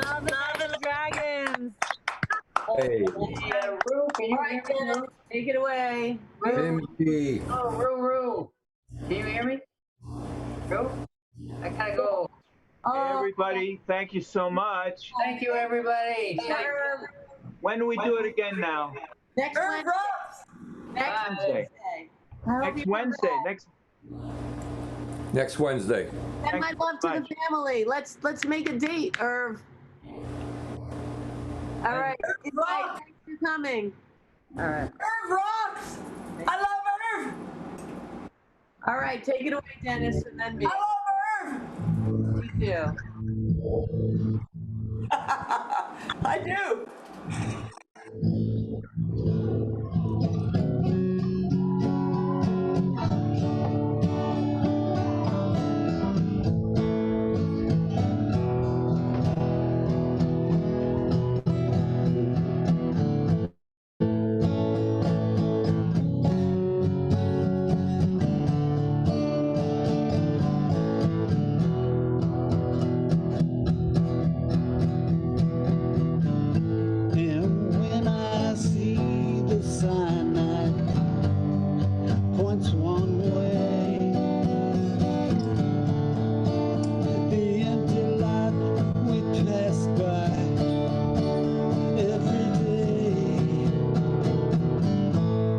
Love and Dragons. Hey, Yeah, Rue, can you All right, hear me? Dennis, take it away. Timothy. Oh, Rue. Can you hear me? Rue? I gotta go. Hey, everybody, thank you so much. Thank you, everybody. When do we do it again now? Next Wednesday. Next Wednesday. Next Wednesday. Next Wednesday. Send my love to the family. Let's make a date, Irv. All right. Good night. Thanks for coming. All right. Irv rocks. I love Irv. All right, take it away, Dennis, and then me. I love Irv. Me too. I do. And when I see the sign that points one way, the empty lot we pass by every day,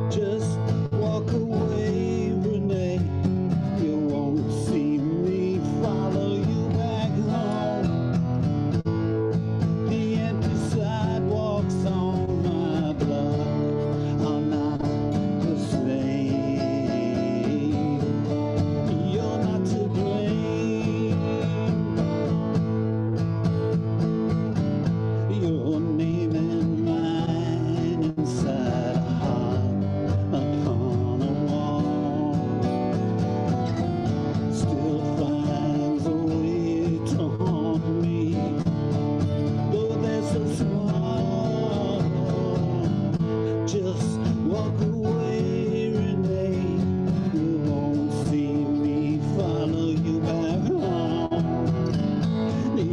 just walk away, Renee. You won't see me follow you back home. The empty sidewalks on my block are not the same. You're not to blame. Your name and mine inside a heart upon a wall still finds a way to haunt me. Though they're so small, just walk away, Renee. You won't see me follow you back home. The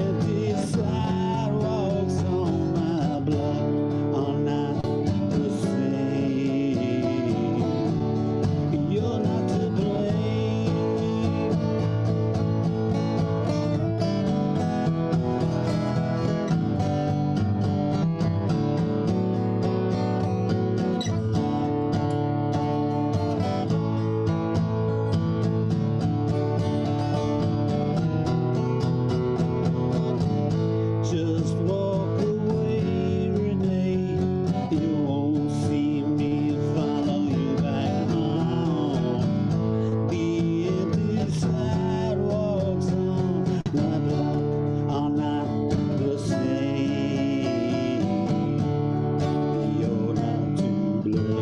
empty sidewalks on my block are not the same. You're not to blame. Just walk away, Renee. You won't see me follow you back home. The empty sidewalks on my block are not the same. You're not to blame.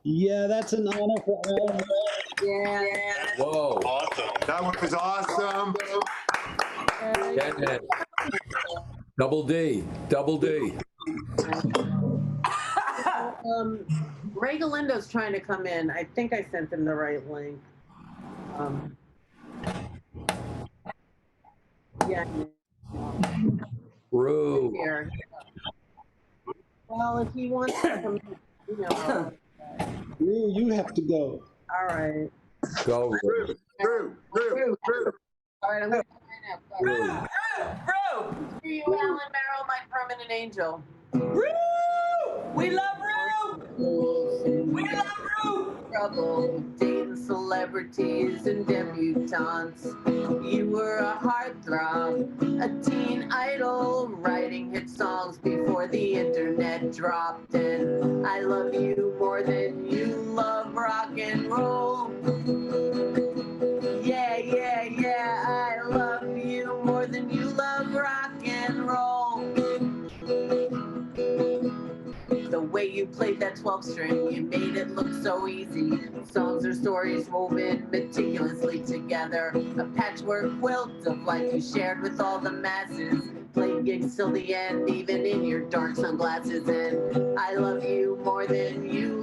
Yeah, that's an honor for all. Yeah. Whoa. Awesome. That was awesome. Dennis. Double D. Double D. Ray Galindo's trying to come in. I think I sent him the right link. Yeah. Rue. Here. Well, if he wants to come, you know. You have to go. All right. Go, Rue. Rue. All right, I'm going to sign Rue. up. See you, Alan Merrill, my permanent angel. Rue. We love Rue. We love Rue. Trouble, dating celebrities and debutantes. You were a heartthrob, a teen idol, writing hit songs before the internet dropped. And I love you more than you love rock and roll. Yeah, yeah, yeah, I love you more than you love rock and roll. The way you played that 12 string, you made it look so easy. Songs or stories woven meticulously together. A patchwork quilt of life you shared with all the masses. Played gigs till the end, even in your dark sunglasses. And I love you more than you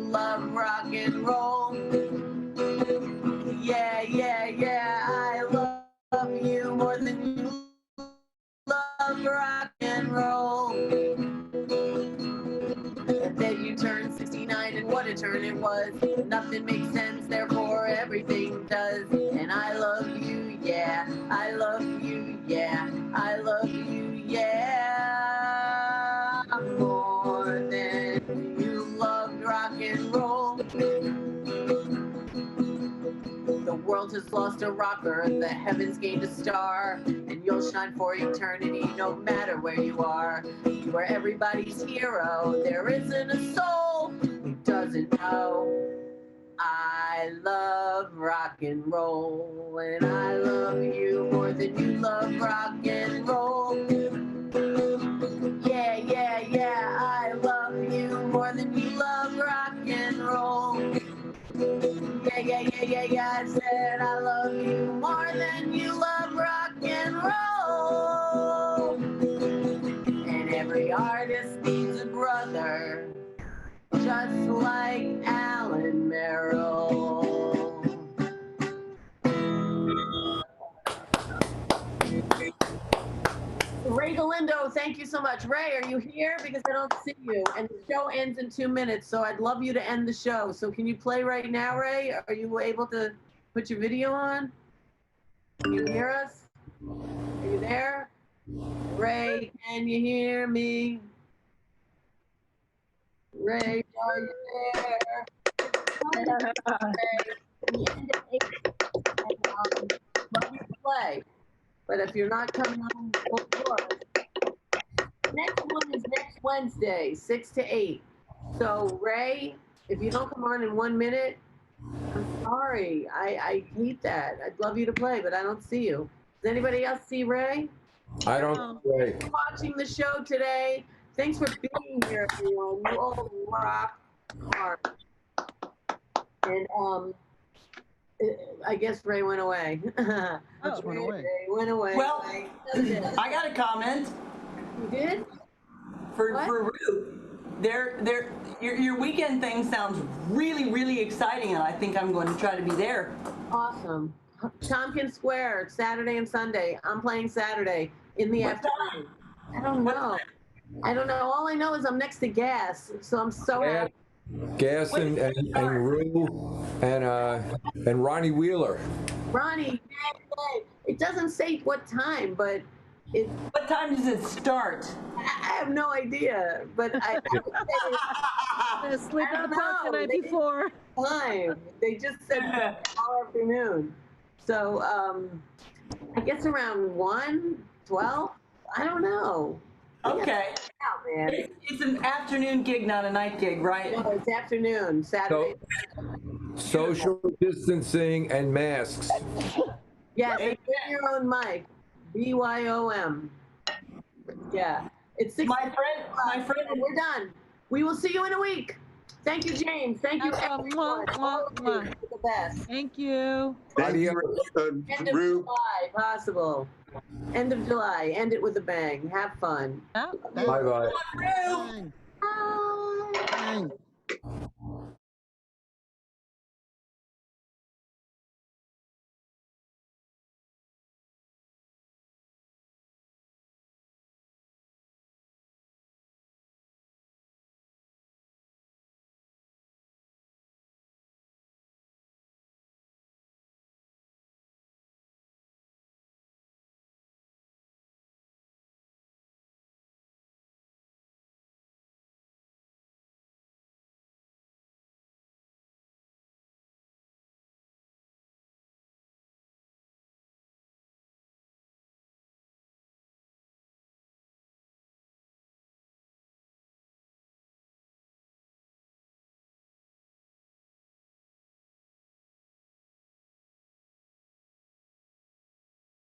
a turn it was. Nothing makes sense, therefore everything does. And I love you, yeah. I love you, yeah. I love you, yeah. More than you loved rock and roll. The world has lost a rocker, the heavens gained a star, and you'll shine for eternity no matter where you are. You are everybody's hero, there isn't a soul who doesn't know. I love rock and roll, and I love you more than you love rock and roll. Yeah, yeah, yeah, I love you more than you love rock and roll. Yeah, yeah, yeah, yeah, yeah, I said I love you more than you love rock and roll. And every artist needs a brother, just like Alan Merrill. Ray Galindo, thank you so much. Ray, are you here? Because I don't see you. And the show ends in 2 minutes, so I'd love you to end the show. So can you play right now, Ray? Are you able to put your video on? Can you hear us? Are you there? Ray, can you hear me? Ray, are you there? Love you to play. But if you're not coming on before, next one is next Wednesday, 6 to 8. So Ray, if you don't come on in 1 minute, I'm sorry. I hate that. I'd love you to play, but I don't see you. Does anybody else see Ray? I don't play. Thanks for watching the show today. Thanks for being here, everyone. You all rock hard. And I guess Ray went away. Just went away. Ray went away. Well, I got a comment. You did? For ReW. Your weekend thing sounds really, really exciting, and I think I'm going to try to be there. Awesome. Tompkins Square, Saturday and Sunday. I'm playing Saturday in the afternoon. I don't know. I don't know. All I know is I'm next to Gas, so I'm so happy. Gas and ReW and Ronnie Wheeler. Ronnie, it doesn't say what time, but it. What time does it start? I have no idea, but I would say Sleep in the park the night before. Time. They just said all afternoon. So I guess around 1, 12. I don't know. Okay. Out, man. It's an afternoon gig, not a night gig, right? No, it's afternoon, Saturday. Social distancing and masks. Yes, and bring your own mic. BYOM. Yeah. It's 6. My friend. We're done. We will see you in a week. Thank you, James. Thank you, everyone. All of you. You're the best. Thank you. Thank you, End of July, possible. End of July. End it with a bang. Have fun. Bye-bye. Bye.